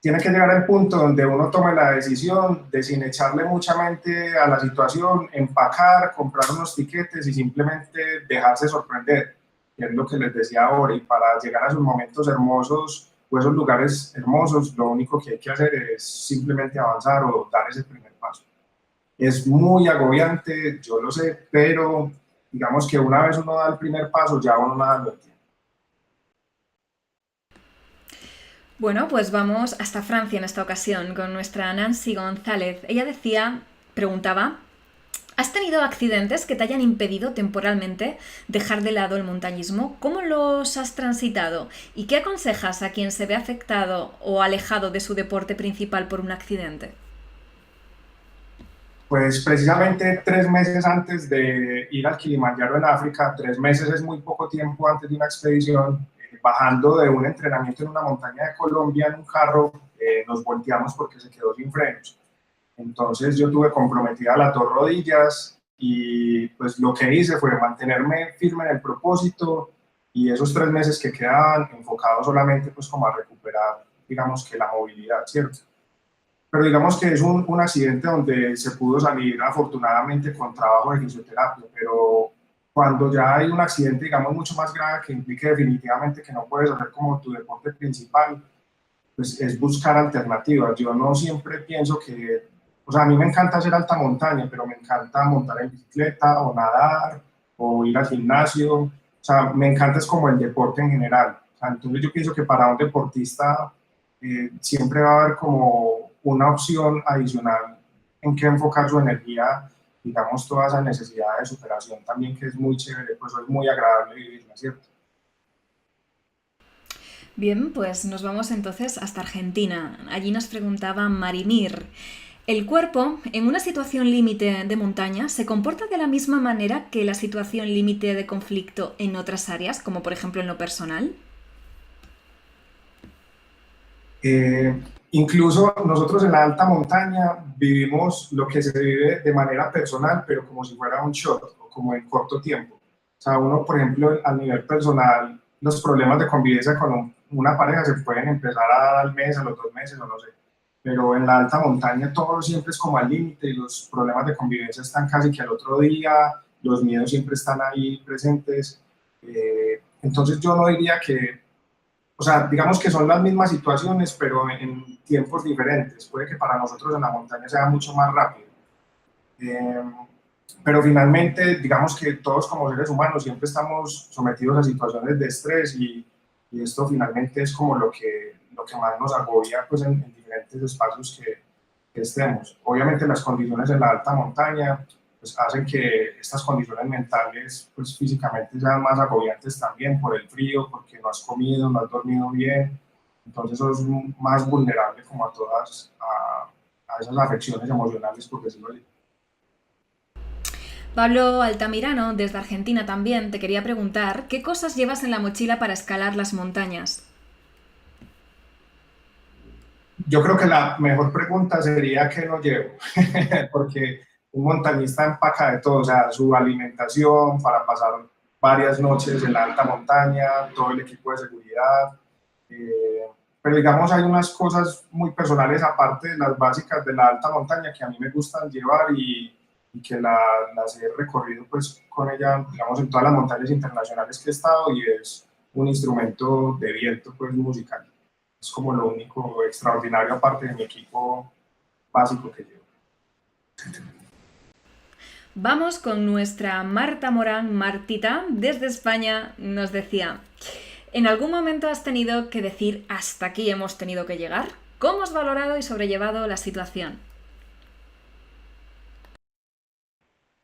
tiene que llegar al punto donde uno tome la decisión de sin echarle mucha mente a la situación, empacar, comprar unos tiquetes y simplemente dejarse sorprender, que es lo que les decía ahora, y para llegar a esos momentos hermosos o esos lugares hermosos, lo único que hay que hacer es simplemente avanzar o dar ese primer paso. Es muy agobiante, yo lo sé, pero digamos que una vez uno da el primer paso, ya uno nada lo entiende. Bueno, pues vamos hasta Francia en esta ocasión con nuestra Nancy González. Ella preguntaba: ¿has tenido accidentes que te hayan impedido temporalmente dejar de lado el montañismo? ¿Cómo los has transitado? ¿Y qué aconsejas a quien se ve afectado o alejado de su deporte principal por un accidente? Pues precisamente 3 meses antes de ir al Kilimanjaro en África, 3 meses es muy poco tiempo antes de una expedición, bajando de un entrenamiento en una montaña de Colombia en un carro, nos volteamos porque se quedó sin frenos. Entonces yo tuve comprometidas las 2 rodillas y pues lo que hice fue mantenerme firme en el propósito y esos 3 meses que quedaban enfocados solamente pues como a recuperar, digamos que la movilidad, ¿cierto? Pero digamos que es un accidente donde se pudo salir afortunadamente con trabajo de fisioterapia, pero cuando ya hay un accidente, digamos, mucho más grave que implique definitivamente que no puedes hacer como tu deporte principal, pues es buscar alternativas. Yo no siempre pienso que, o sea, a mí me encanta hacer alta montaña, pero me encanta montar en bicicleta o nadar o ir al gimnasio. O sea, me encanta es como el deporte en general. O sea, entonces yo pienso que para un deportista siempre va a haber como una opción adicional en que enfocar su energía, digamos, toda esa necesidad de superación también, que es muy chévere, pues es muy agradable vivirla, ¿cierto? Bien, pues nos vamos entonces hasta Argentina. Allí nos preguntaba Marimir: ¿el cuerpo, en una situación límite de montaña, se comporta de la misma manera que la situación límite de conflicto en otras áreas, como por ejemplo en lo personal? Incluso nosotros en la alta montaña vivimos lo que se vive de manera personal, pero como si fuera un shot o como en corto tiempo. O sea, uno, por ejemplo, a nivel personal, los problemas de convivencia con una pareja se pueden empezar a dar al mes, a los 2 meses, o no sé. Pero en la alta montaña todo siempre es como al límite y los problemas de convivencia están casi que al otro día, los miedos siempre están ahí presentes. Entonces yo no diría que, o sea, digamos que son las mismas situaciones, pero en tiempos diferentes. Puede que para nosotros en la montaña sea mucho más rápido. Eh, pero finalmente, digamos que todos como seres humanos siempre estamos sometidos a situaciones de estrés y esto finalmente es como lo que más nos agobia pues, en diferentes espacios que estemos. Obviamente las condiciones en la alta montaña pues, hacen que estas condiciones mentales pues, físicamente sean más agobiantes también por el frío, porque no has comido, no has dormido bien, entonces sos más vulnerable como a todas, a esas afecciones emocionales, por decirlo así. Pablo Altamirano, desde Argentina también, te quería preguntar: ¿qué cosas llevas en la mochila para escalar las montañas? Yo creo que la mejor pregunta sería qué no llevo, porque un montañista empaca de todo, o sea, su alimentación para pasar varias noches en la alta montaña, todo el equipo de seguridad, eh, pero digamos hay unas cosas muy personales aparte de las básicas de la alta montaña que a mí me gustan llevar y que las he recorrido pues con ella, digamos, en todas las montañas internacionales que he estado y es un instrumento de viento pues musical. Es como lo único extraordinario aparte de mi equipo básico que llevo. Vamos con nuestra Marta Morán. Martita, desde España, nos decía: ¿en algún momento has tenido que decir hasta aquí hemos tenido que llegar? ¿Cómo has valorado y sobrellevado la situación?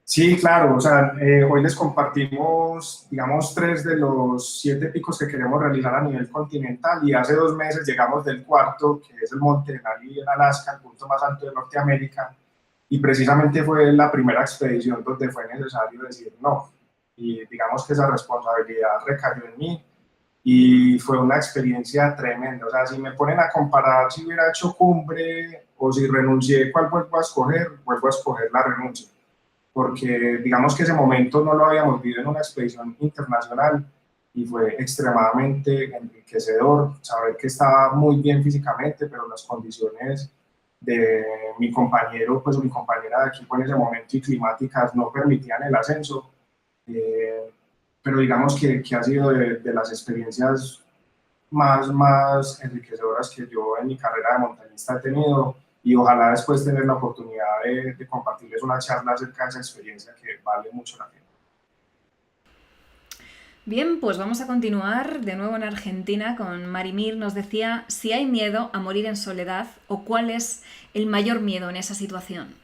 Sí, claro, o sea, hoy les compartimos, digamos, 3 de los 7 picos que queremos realizar a nivel continental y hace 2 meses llegamos del cuarto, que es el Monte Denali en Alaska, el punto más alto de Norteamérica, y precisamente fue la primera expedición donde fue necesario decir no, y digamos que esa responsabilidad recayó en mí y fue una experiencia tremenda. O sea, si me ponen a comparar si hubiera hecho cumbre o si renuncié, ¿cuál vuelvo a escoger? Vuelvo a escoger la renuncia, porque digamos que ese momento no lo habíamos vivido en una expedición internacional y fue extremadamente enriquecedor saber que estaba muy bien físicamente, pero las condiciones de mi compañero, pues mi compañera de equipo en ese momento y climáticas no permitían el ascenso. Pero digamos que ha sido de las experiencias más enriquecedoras que yo en mi carrera de montañista he tenido, y ojalá después tener la oportunidad de compartirles una charla acerca de esa experiencia que vale mucho la pena. Bien, pues vamos a continuar de nuevo en Argentina con Marimir. Nos decía si hay miedo a morir en soledad o cuál es el mayor miedo en esa situación.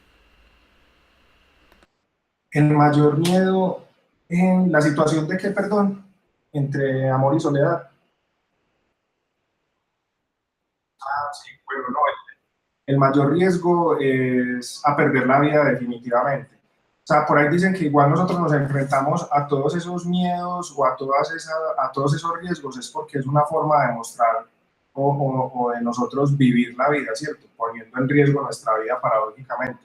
El mayor miedo en la situación de qué, perdón, entre amor y soledad. Sí, bueno, no, el mayor riesgo es a perder la vida definitivamente. O sea, por ahí dicen que igual nosotros nos enfrentamos a todos esos miedos o a todos esos riesgos, es porque es una forma de mostrar o de nosotros vivir la vida, ¿cierto? Poniendo en riesgo nuestra vida paradójicamente.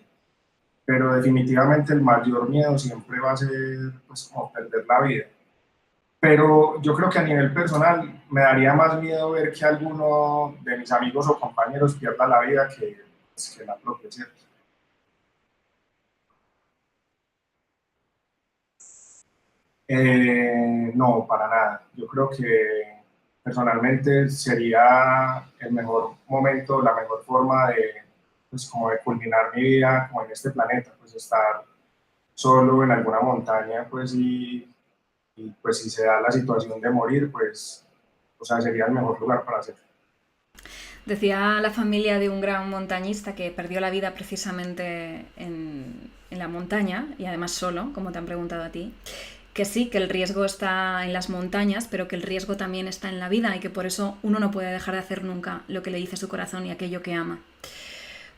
Pero definitivamente el mayor miedo siempre va a ser, pues, como perder la vida. Pero yo creo que a nivel personal me daría más miedo ver que alguno de mis amigos o compañeros pierda la vida que, pues, que la propia, ¿cierto? No, para nada. Yo creo que personalmente sería el mejor momento, la mejor forma de, pues, como de culminar mi vida como en este planeta, pues estar solo en alguna montaña, pues, y pues si se da la situación de morir, pues, o sea, sería el mejor lugar para hacerlo. Decía la familia de un gran montañista que perdió la vida precisamente en la montaña y además solo, como te han preguntado a ti, que sí, que el riesgo está en las montañas, pero que el riesgo también está en la vida y que por eso uno no puede dejar de hacer nunca lo que le dice su corazón y aquello que ama.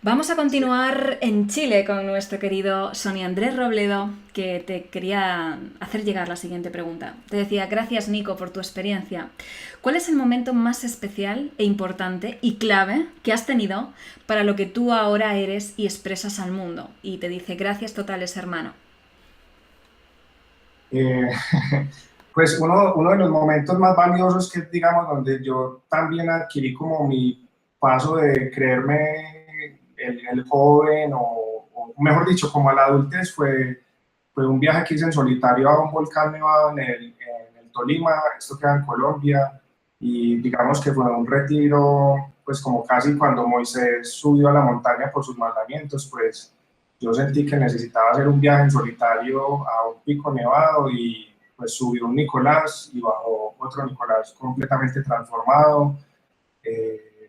Vamos a continuar en Chile con nuestro querido Sonia Andrés Robledo, que te quería hacer llegar la siguiente pregunta. Te decía: gracias Nico por tu experiencia. ¿Cuál es el momento más especial e importante y clave que has tenido para lo que tú ahora eres y expresas al mundo? Y te dice: gracias totales, hermano. Eh, pues uno de los momentos más valiosos que, digamos, donde yo también adquirí como mi paso de creerme el joven o mejor dicho, como a la adultez, fue un viaje que hice en solitario a un volcán nevado en el Tolima, esto queda en Colombia, y digamos que fue un retiro, pues como casi cuando Moisés subió a la montaña por sus mandamientos, pues yo sentí que necesitaba hacer un viaje en solitario a un pico nevado y pues subió un Nicolás y bajó otro Nicolás completamente transformado,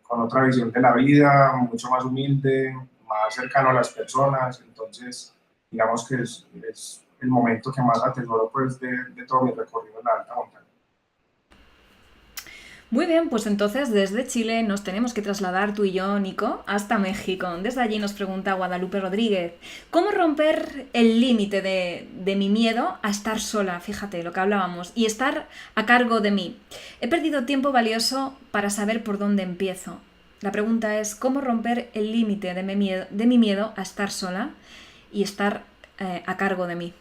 con otra visión de la vida, mucho más humilde, más cercano a las personas. Entonces, digamos que es el momento que más atesoro, pues, de todo mi recorrido en la alta montaña. Muy bien, pues entonces desde Chile nos tenemos que trasladar tú y yo, Nico, hasta México. Desde allí nos pregunta Guadalupe Rodríguez: ¿cómo romper el límite de mi miedo a estar sola? Fíjate lo que hablábamos, y estar a cargo de mí. He perdido tiempo valioso para saber por dónde empiezo. La pregunta es: ¿cómo romper el límite de mi miedo a estar sola y estar a cargo de mí?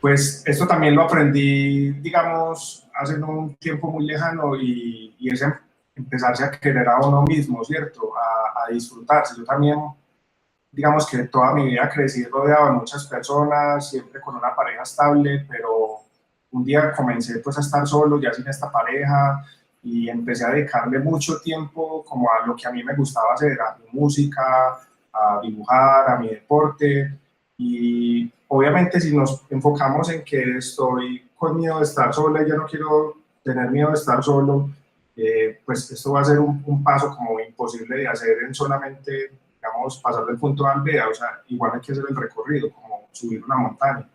Pues esto también lo aprendí, digamos, hace un tiempo muy lejano y es empezarse a querer a uno mismo, ¿cierto? A disfrutarse. Yo también, digamos que toda mi vida crecí rodeado de muchas personas, siempre con una pareja estable, pero un día comencé pues a estar solo, ya sin esta pareja, y empecé a dedicarle mucho tiempo como a lo que a mí me gustaba hacer, a mi música, a dibujar, a mi deporte. Y obviamente si nos enfocamos en que estoy con miedo de estar sola y yo no quiero tener miedo de estar solo, pues esto va a ser un paso como imposible de hacer en solamente, digamos, pasar del punto A al B. O sea, igual hay que hacer el recorrido, como subir una montaña.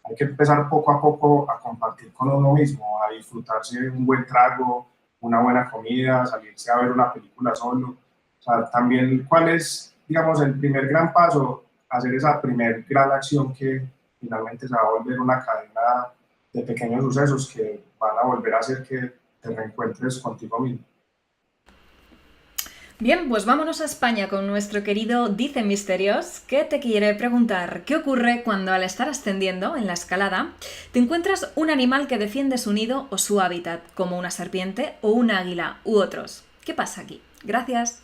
Hay que empezar poco a poco a compartir con uno mismo, a disfrutarse de un buen trago, una buena comida, salirse a ver una película solo. O sea, también, ¿cuál es, digamos, el primer gran paso? Hacer esa primer gran acción que finalmente se va a volver una cadena de pequeños sucesos que van a volver a hacer que te reencuentres contigo mismo. Bien, pues vámonos a España con nuestro querido Dice Misterios, que te quiere preguntar qué ocurre cuando al estar ascendiendo en la escalada te encuentras un animal que defiende su nido o su hábitat, como una serpiente o un águila u otros. ¿Qué pasa aquí? Gracias.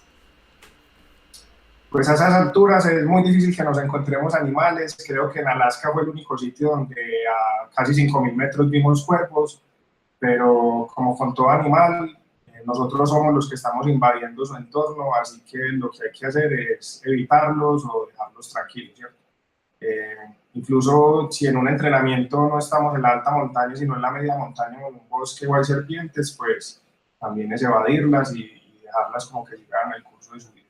Pues a esas alturas es muy difícil que nos encontremos animales. Creo que en Alaska fue el único sitio donde a casi 5.000 metros vimos cuervos, pero como con todo animal, nosotros somos los que estamos invadiendo su entorno, así que lo que hay que hacer es evitarlos o dejarlos tranquilos, ¿cierto? Incluso si en un entrenamiento no estamos en la alta montaña, sino en la media montaña o en un bosque o hay serpientes, pues también es evadirlas y dejarlas como que sigan el curso de su vida.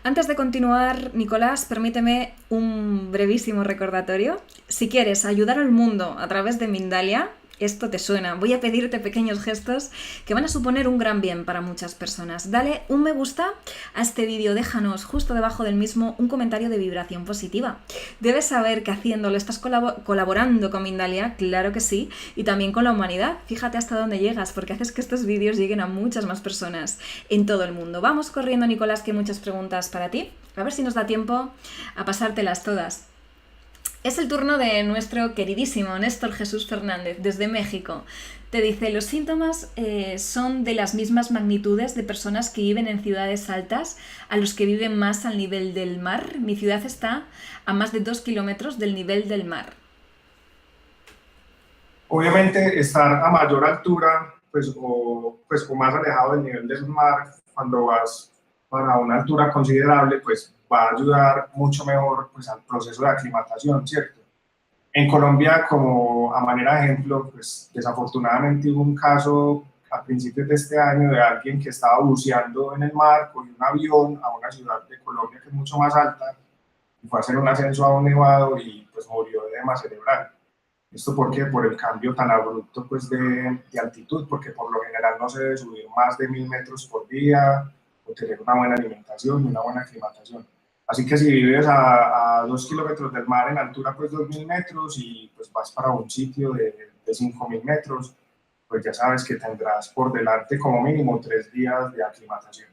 Antes de continuar, Nicolás, permíteme un brevísimo recordatorio. Si quieres ayudar al mundo a través de Mindalia, esto te suena. Voy a pedirte pequeños gestos que van a suponer un gran bien para muchas personas. Dale un me gusta a este vídeo, déjanos justo debajo del mismo un comentario de vibración positiva. Debes saber que haciéndolo estás colaborando con Mindalia, claro que sí, y también con la humanidad. Fíjate hasta dónde llegas, porque haces que estos vídeos lleguen a muchas más personas en todo el mundo. Vamos corriendo, Nicolás, que hay muchas preguntas para ti. A ver si nos da tiempo a pasártelas todas. Es el turno de nuestro queridísimo Néstor Jesús Fernández, desde México. Te dice, los síntomas son de las mismas magnitudes de personas que viven en ciudades altas a los que viven más al nivel del mar. Mi ciudad está a más de 2 kilómetros del nivel del mar. Obviamente estar a mayor altura o más alejado del nivel del mar, cuando vas para una altura considerable, pues va a ayudar mucho mejor pues, al proceso de aclimatación, ¿cierto? En Colombia, como a manera de ejemplo, pues desafortunadamente hubo un caso a principios de este año de alguien que estaba buceando en el mar con un avión a una ciudad de Colombia que es mucho más alta y fue a hacer un ascenso a un nevado y pues murió de edema cerebral. ¿Esto por qué? Por el cambio tan abrupto pues, de altitud, porque por lo general no se debe subir más de 1.000 metros por día o tener una buena alimentación y una buena aclimatación. Así que si vives a 2 kilómetros del mar en altura, pues 2.000 metros y pues vas para un sitio de 5.000 metros, pues ya sabes que tendrás por delante como mínimo 3 días de aclimatación.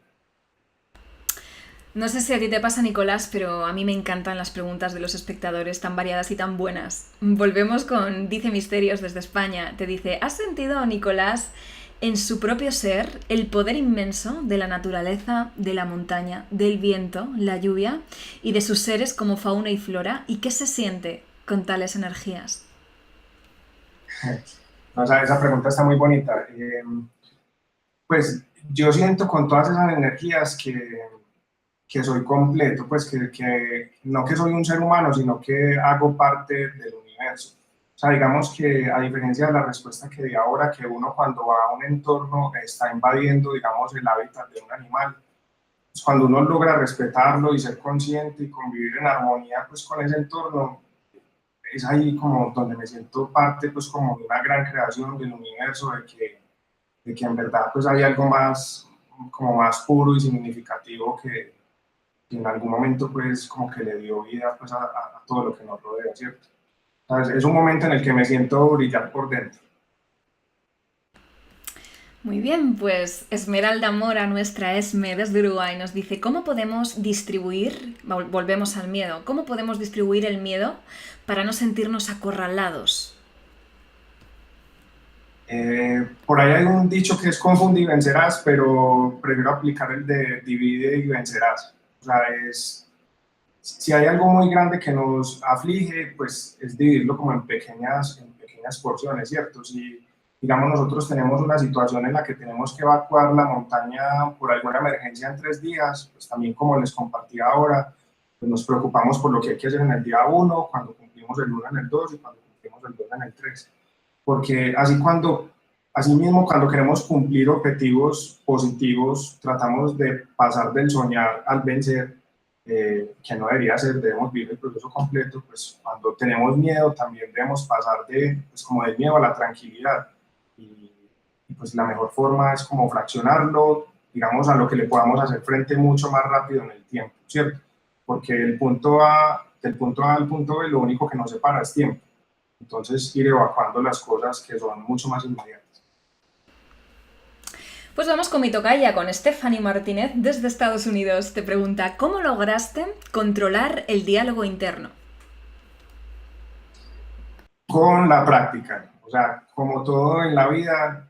No sé si a ti te pasa, Nicolás, pero a mí me encantan las preguntas de los espectadores tan variadas y tan buenas. Volvemos con Dice Misterios desde España. Te dice, ¿has sentido, Nicolás, en su propio ser el poder inmenso de la naturaleza, de la montaña, del viento, la lluvia y de sus seres como fauna y flora? ¿Y qué se siente con tales energías? Esa pregunta está muy bonita. Pues yo siento con todas esas energías que soy completo, pues que no que soy un ser humano, sino que hago parte del universo. O sea, digamos que a diferencia de la respuesta que di ahora, que uno cuando va a un entorno está invadiendo, digamos, el hábitat de un animal, pues cuando uno logra respetarlo y ser consciente y convivir en armonía pues con ese entorno, es ahí como donde me siento parte pues como de una gran creación del universo, de que en verdad pues hay algo más, como más puro y significativo que en algún momento pues como que le dio vida pues a todo lo que nos rodea, ¿cierto? Es un momento en el que me siento brillar por dentro. Muy bien, pues Esmeralda Mora, nuestra Esme desde Uruguay, nos dice, ¿cómo podemos distribuir, volvemos al miedo, cómo podemos distribuir el miedo para no sentirnos acorralados? Por ahí hay un dicho que es confunde y vencerás, pero prefiero aplicar el de divide y vencerás. O sea, si hay algo muy grande que nos aflige, pues es dividirlo como en pequeñas porciones, ¿cierto? Si digamos, nosotros tenemos una situación en la que tenemos que evacuar la montaña por alguna emergencia en 3 días, pues también como les compartí ahora, pues nos preocupamos por lo que hay que hacer en el día 1, cuando cumplimos el 1 en el 2 y cuando cumplimos el 2 en el 3. Porque así mismo cuando queremos cumplir objetivos positivos, tratamos de pasar del soñar al vencer, que no debería ser, debemos vivir el proceso completo. Pues cuando tenemos miedo también debemos pasar pues como del miedo a la tranquilidad, y pues la mejor forma es como fraccionarlo, digamos, a lo que le podamos hacer frente mucho más rápido en el tiempo, ¿cierto? Porque del punto A al punto B lo único que nos separa es tiempo. Entonces ir evacuando las cosas que son mucho más inmediatas. Pues vamos con mi tocaya, con Stephanie Martínez desde Estados Unidos. Te pregunta, ¿cómo lograste controlar el diálogo interno? Con la práctica, o sea, como todo en la vida,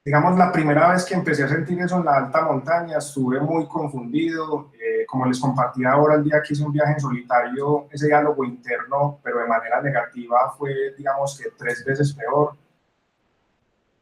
digamos, la primera vez que empecé a sentir eso en la alta montaña, estuve muy confundido. Como les compartí ahora, el día que hice un viaje en solitario, ese diálogo interno, pero de manera negativa, fue, digamos, que 3 veces peor.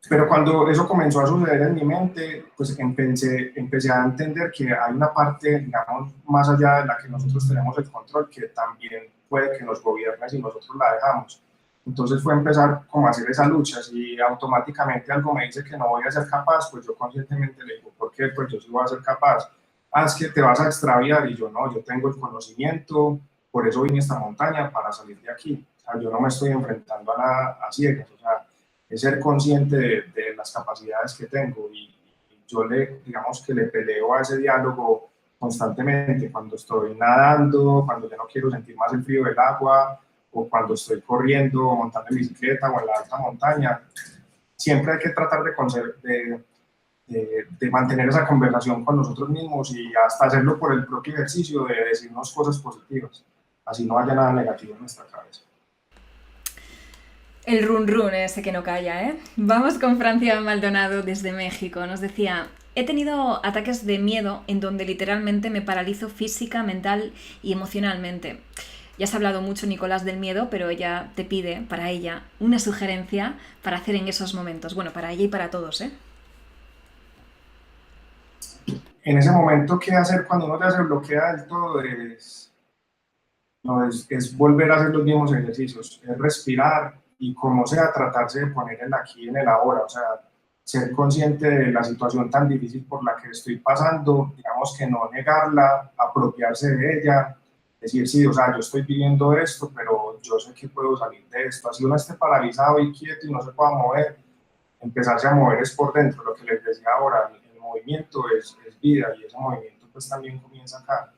Pero cuando eso comenzó a suceder en mi mente, pues empecé a entender que hay una parte, digamos, más allá de la que nosotros tenemos el control, que también puede que nos gobierne si nosotros la dejamos. Entonces fue empezar como a hacer esa lucha. Si automáticamente algo me dice que no voy a ser capaz, pues yo conscientemente le digo, ¿por qué? Pues yo sí voy a ser capaz. Ah, es que te vas a extraviar, y yo no, yo tengo el conocimiento, por eso vine a esta montaña, para salir de aquí. O sea, yo no me estoy enfrentando a nada a ciegas, o sea, es ser consciente de las capacidades que tengo, y yo digamos que le peleo a ese diálogo constantemente cuando estoy nadando, cuando ya no quiero sentir más el frío del agua, o cuando estoy corriendo o montando en bicicleta o en la alta montaña. Siempre hay que tratar de mantener esa conversación con nosotros mismos, y hasta hacerlo por el propio ejercicio de decirnos cosas positivas, así no haya nada negativo en nuestra cabeza. El run run ese que no calla, ¿eh? Vamos con Francia Maldonado desde México. Nos decía, he tenido ataques de miedo en donde literalmente me paralizo física, mental y emocionalmente. Ya has hablado mucho, Nicolás, del miedo, pero ella te pide, para ella, una sugerencia para hacer en esos momentos. Bueno, para ella y para todos, ¿eh? En ese momento, ¿qué hacer cuando uno ya se bloquea del todo? Es volver a hacer los mismos ejercicios, es respirar, y como sea, tratarse de poner el aquí en el ahora, o sea, ser consciente de la situación tan difícil por la que estoy pasando, digamos que no negarla, apropiarse de ella, decir, sí, o sea, yo estoy viviendo esto, pero yo sé que puedo salir de esto. Así uno esté paralizado y quieto y no se pueda mover, empezarse a mover es por dentro. Lo que les decía ahora, el movimiento es vida, y ese movimiento pues también comienza acá.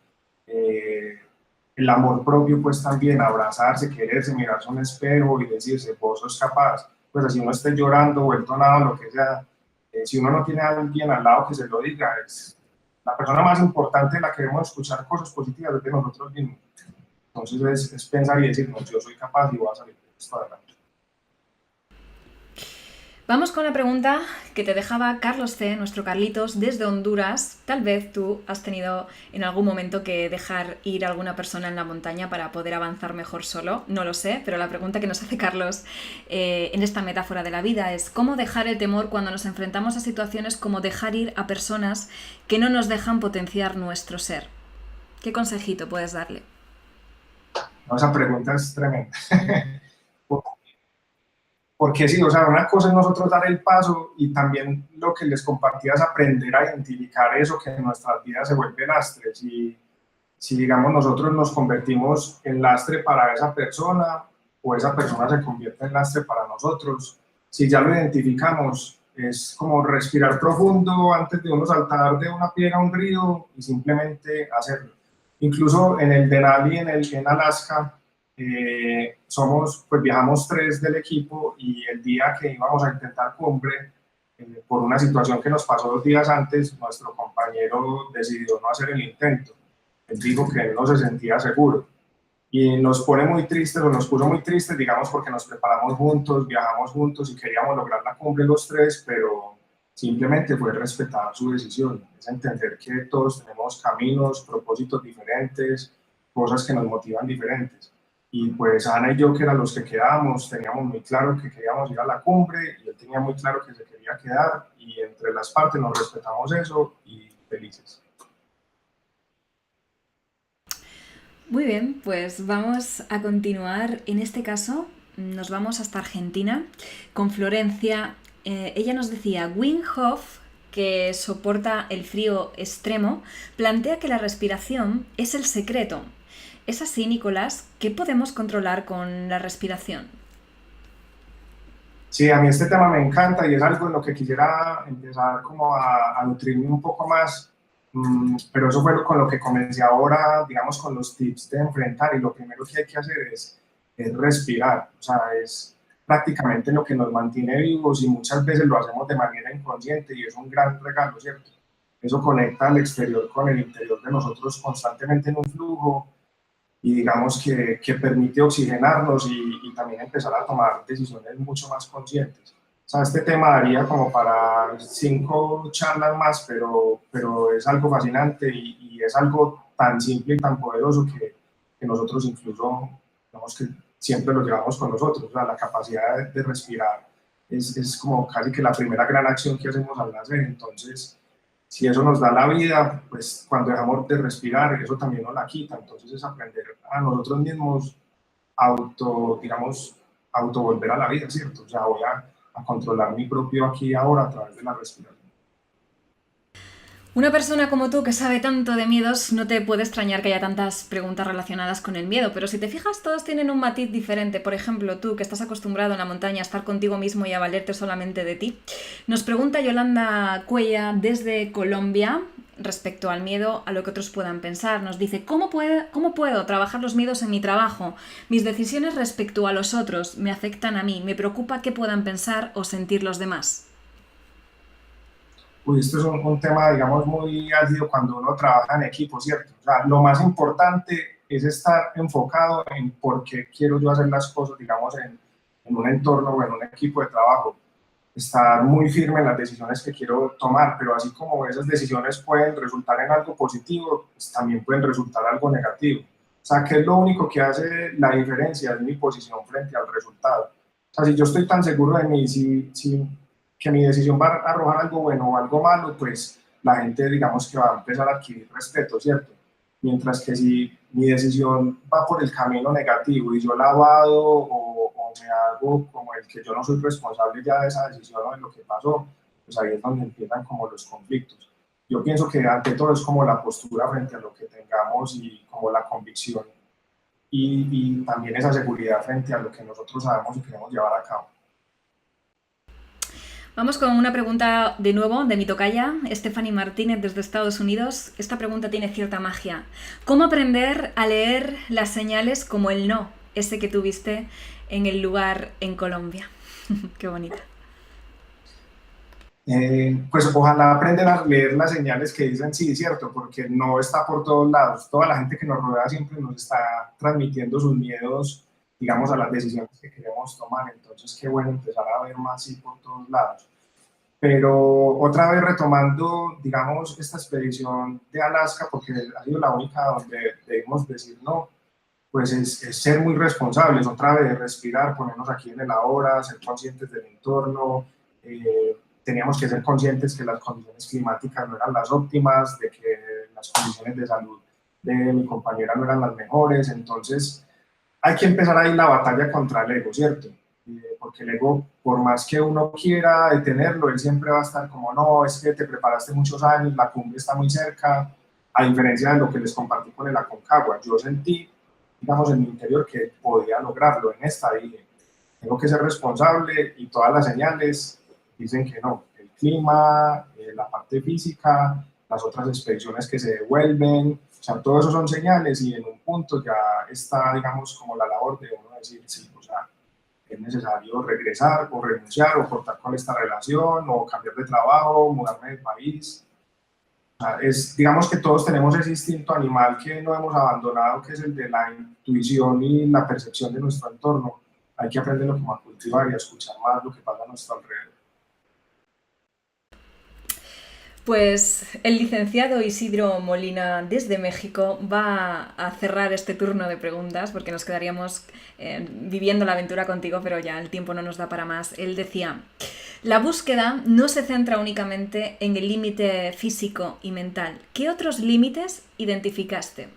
El amor propio, pues también abrazarse, quererse, mirarse a un espejo y decirse, vos sos capaz. Pues así uno esté llorando, vuelto nada, lo que sea, si uno no tiene a alguien al lado que se lo diga, es la persona más importante en la que debemos escuchar cosas positivas de nosotros mismos. Entonces es pensar y decirnos, yo soy capaz y voy a salir de esto adelante. Vamos con la pregunta que te dejaba Carlos C., nuestro Carlitos, desde Honduras. Tal vez tú has tenido en algún momento que dejar ir a alguna persona en la montaña para poder avanzar mejor solo. No lo sé, pero la pregunta que nos hace Carlos en esta metáfora de la vida es ¿cómo dejar el temor cuando nos enfrentamos a situaciones como dejar ir a personas que no nos dejan potenciar nuestro ser? ¿Qué consejito puedes darle? No, esa pregunta es tremenda. Porque sí, o sea, una cosa es nosotros dar el paso, y también lo que les compartía es aprender a identificar eso que en nuestras vidas se vuelve lastre. Si digamos nosotros nos convertimos en lastre para esa persona, o esa persona se convierte en lastre para nosotros, si ya lo identificamos, es como respirar profundo antes de uno saltar de una piedra a un río y simplemente hacerlo. Incluso en el Denali, en Alaska, pues viajamos 3 del equipo, y el día que íbamos a intentar cumbre, por una situación que nos pasó 2 días antes, nuestro compañero decidió no hacer el intento. Él dijo que él no se sentía seguro, y nos pone muy tristes, o nos puso muy tristes, digamos, porque nos preparamos juntos, viajamos juntos y queríamos lograr la cumbre los 3, pero simplemente fue respetar su decisión. Es entender que todos tenemos caminos, propósitos diferentes, cosas que nos motivan diferentes. y pues Ana y yo, que eran los que quedábamos, teníamos muy claro que queríamos ir a la cumbre y él tenía muy claro que se quería quedar y entre las partes nos respetamos eso y felices. Muy bien, pues vamos a continuar. En este caso, nos vamos hasta Argentina con Florencia. Ella nos decía, Wim Hof, que soporta el frío extremo, plantea que la respiración es el secreto. ¿Es así, Nicolás? ¿Qué podemos controlar con la respiración? Sí, a mí este tema me encanta y es algo en lo que quisiera empezar como a nutrirme un poco más, pero eso fue con lo que comencé ahora, digamos, con los tips de enfrentar, y lo primero que hay que hacer es respirar, o sea, es prácticamente lo que nos mantiene vivos y muchas veces lo hacemos de manera inconsciente y es un gran regalo, ¿cierto? Eso conecta al exterior con el interior de nosotros constantemente en un flujo y digamos que permite oxigenarnos y también empezar a tomar decisiones mucho más conscientes. O sea, este tema daría como para 5 charlas más, pero es algo fascinante y es algo tan simple y tan poderoso que nosotros incluso, digamos que siempre lo llevamos con nosotros. O sea, la capacidad de respirar es como casi que la primera gran acción que hacemos al nacer. Entonces, si eso nos da la vida, pues cuando dejamos de respirar, eso también nos la quita. Entonces es aprender a nosotros mismos digamos, auto volver a la vida, ¿cierto? O sea, voy a controlar mi propio aquí y ahora a través de la respiración. Una persona como tú que sabe tanto de miedos, no te puede extrañar que haya tantas preguntas relacionadas con el miedo, pero si te fijas, todos tienen un matiz diferente. Por ejemplo, tú que estás acostumbrado en la montaña a estar contigo mismo y a valerte solamente de ti. Nos pregunta Yolanda Cuella desde Colombia respecto al miedo, a lo que otros puedan pensar. Nos dice, ¿cómo puedo trabajar los miedos en mi trabajo? Mis decisiones respecto a los otros me afectan a mí, me preocupa qué puedan pensar o sentir los demás. Uy, esto es un tema, digamos, muy álgido cuando uno trabaja en equipo, ¿cierto? O sea, lo más importante es estar enfocado en por qué quiero yo hacer las cosas, digamos, en un entorno o en un equipo de trabajo. Estar muy firme en las decisiones que quiero tomar, pero así como esas decisiones pueden resultar en algo positivo, pues también pueden resultar algo negativo. O sea, ¿qué es lo único que hace la diferencia? Es mi posición frente al resultado. O sea, si yo estoy tan seguro de mí, que mi decisión va a arrojar algo bueno o algo malo, pues la gente, digamos, que va a empezar a adquirir respeto, ¿cierto? Mientras que si mi decisión va por el camino negativo y yo la vado o me hago como el que yo no soy responsable ya de esa decisión o de lo que pasó, pues ahí es donde empiezan como los conflictos. Yo pienso que ante todo es como la postura frente a lo que tengamos y como la convicción y también esa seguridad frente a lo que nosotros sabemos y queremos llevar a cabo. Vamos con una pregunta de nuevo de mi tocaya, Stephanie Martínez desde Estados Unidos. Esta pregunta tiene cierta magia. ¿Cómo aprender a leer las señales como el no, ese que tuviste en el lugar en Colombia? Qué bonita. Pues ojalá aprender a leer las señales que dicen sí, cierto, porque no está por todos lados. Toda la gente que nos rodea siempre nos está transmitiendo sus miedos, digamos, a las decisiones que queremos tomar. Entonces, qué bueno empezar a ver más sí por todos lados. Pero otra vez retomando, digamos, esta expedición de Alaska, porque ha sido la única donde debemos decir no, pues es ser muy responsables, otra vez respirar, ponernos aquí en el ahora, ser conscientes del entorno. Teníamos que ser conscientes que las condiciones climáticas no eran las óptimas, de que las condiciones de salud de mi compañera no eran las mejores, entonces hay que empezar ahí la batalla contra el ego, ¿cierto? Porque el ego, por más que uno quiera detenerlo, él siempre va a estar como, no, es que te preparaste muchos años, la cumbre está muy cerca, a diferencia de lo que les compartí con el Aconcagua. Yo sentí, digamos, en mi interior que podía lograrlo. En esta dije, tengo que ser responsable y todas las señales dicen que no. El clima, la parte física, las otras expediciones que se devuelven, o sea, todo eso son señales y en un punto ya está, digamos, como la labor de uno decir, sí, o sea, es necesario regresar o renunciar o cortar con esta relación o cambiar de trabajo, mudarme de país. O sea, digamos que todos tenemos ese instinto animal que no hemos abandonado, que es el de la intuición y la percepción de nuestro entorno. Hay que aprenderlo como a cultivar y a escuchar más lo que pasa a nuestro alrededor. Pues el licenciado Isidro Molina desde México va a cerrar este turno de preguntas porque nos quedaríamos viviendo la aventura contigo, pero ya el tiempo no nos da para más. Él decía, la búsqueda no se centra únicamente en el límite físico y mental. ¿Qué otros límites identificaste?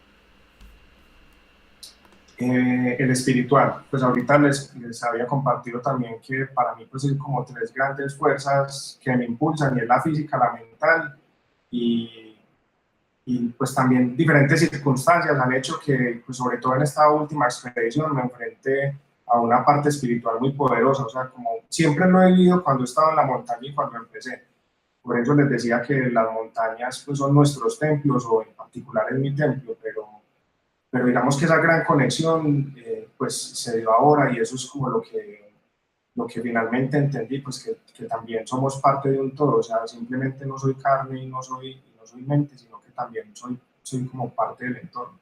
El espiritual, pues ahorita les había compartido también que para mí pues hay como tres grandes fuerzas que me impulsan, y es la física, la mental y pues también diferentes circunstancias han hecho que, pues sobre todo en esta última expedición, me enfrenté a una parte espiritual muy poderosa. O sea, como siempre lo he vivido cuando estaba en la montaña y cuando empecé. Por eso les decía que las montañas pues son nuestros templos, o en particular es mi templo, pero digamos que esa gran conexión pues se dio ahora, y eso es como lo que finalmente entendí, pues que también somos parte de un todo. O sea, simplemente no soy carne y no soy mente, sino que también soy como parte del entorno.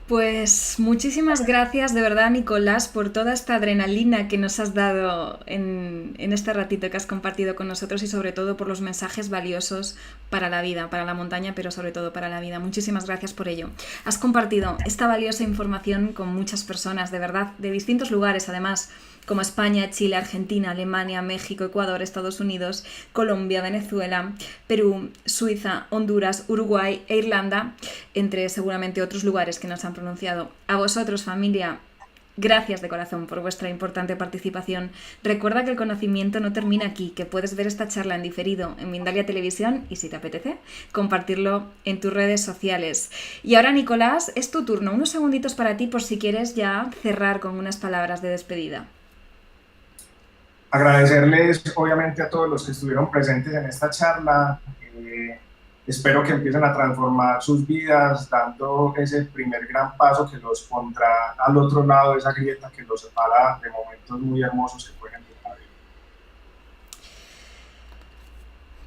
Pues muchísimas gracias de verdad, Nicolás, por toda esta adrenalina que nos has dado en este ratito que has compartido con nosotros, y sobre todo por los mensajes valiosos para la vida, para la montaña, pero sobre todo para la vida. Muchísimas gracias por ello. Has compartido esta valiosa información con muchas personas, de verdad, de distintos lugares además, como España, Chile, Argentina, Alemania, México, Ecuador, Estados Unidos, Colombia, Venezuela, Perú, Suiza, Honduras, Uruguay e Irlanda, entre seguramente otros lugares que nos han pronunciado. A vosotros, familia, gracias de corazón por vuestra importante participación. Recuerda que el conocimiento no termina aquí, que puedes ver esta charla en diferido en Mindalia Televisión y, si te apetece, compartirlo en tus redes sociales. Y ahora, Nicolás, es tu turno. Unos segunditos para ti por si quieres ya cerrar con unas palabras de despedida. Agradecerles obviamente a todos los que estuvieron presentes en esta charla. Espero que empiecen a transformar sus vidas, dando ese primer gran paso que los pondrá al otro lado de esa grieta que los separa de momentos muy hermosos que pueden vivir.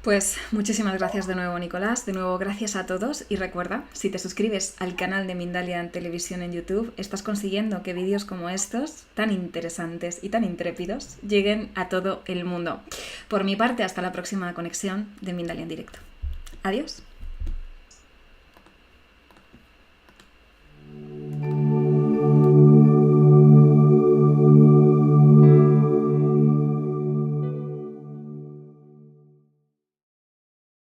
Pues muchísimas gracias de nuevo, Nicolás. De nuevo, gracias a todos. Y recuerda, si te suscribes al canal de Mindalia en Televisión en YouTube, estás consiguiendo que vídeos como estos, tan interesantes y tan intrépidos, lleguen a todo el mundo. Por mi parte, hasta la próxima conexión de Mindalia en directo. Adiós.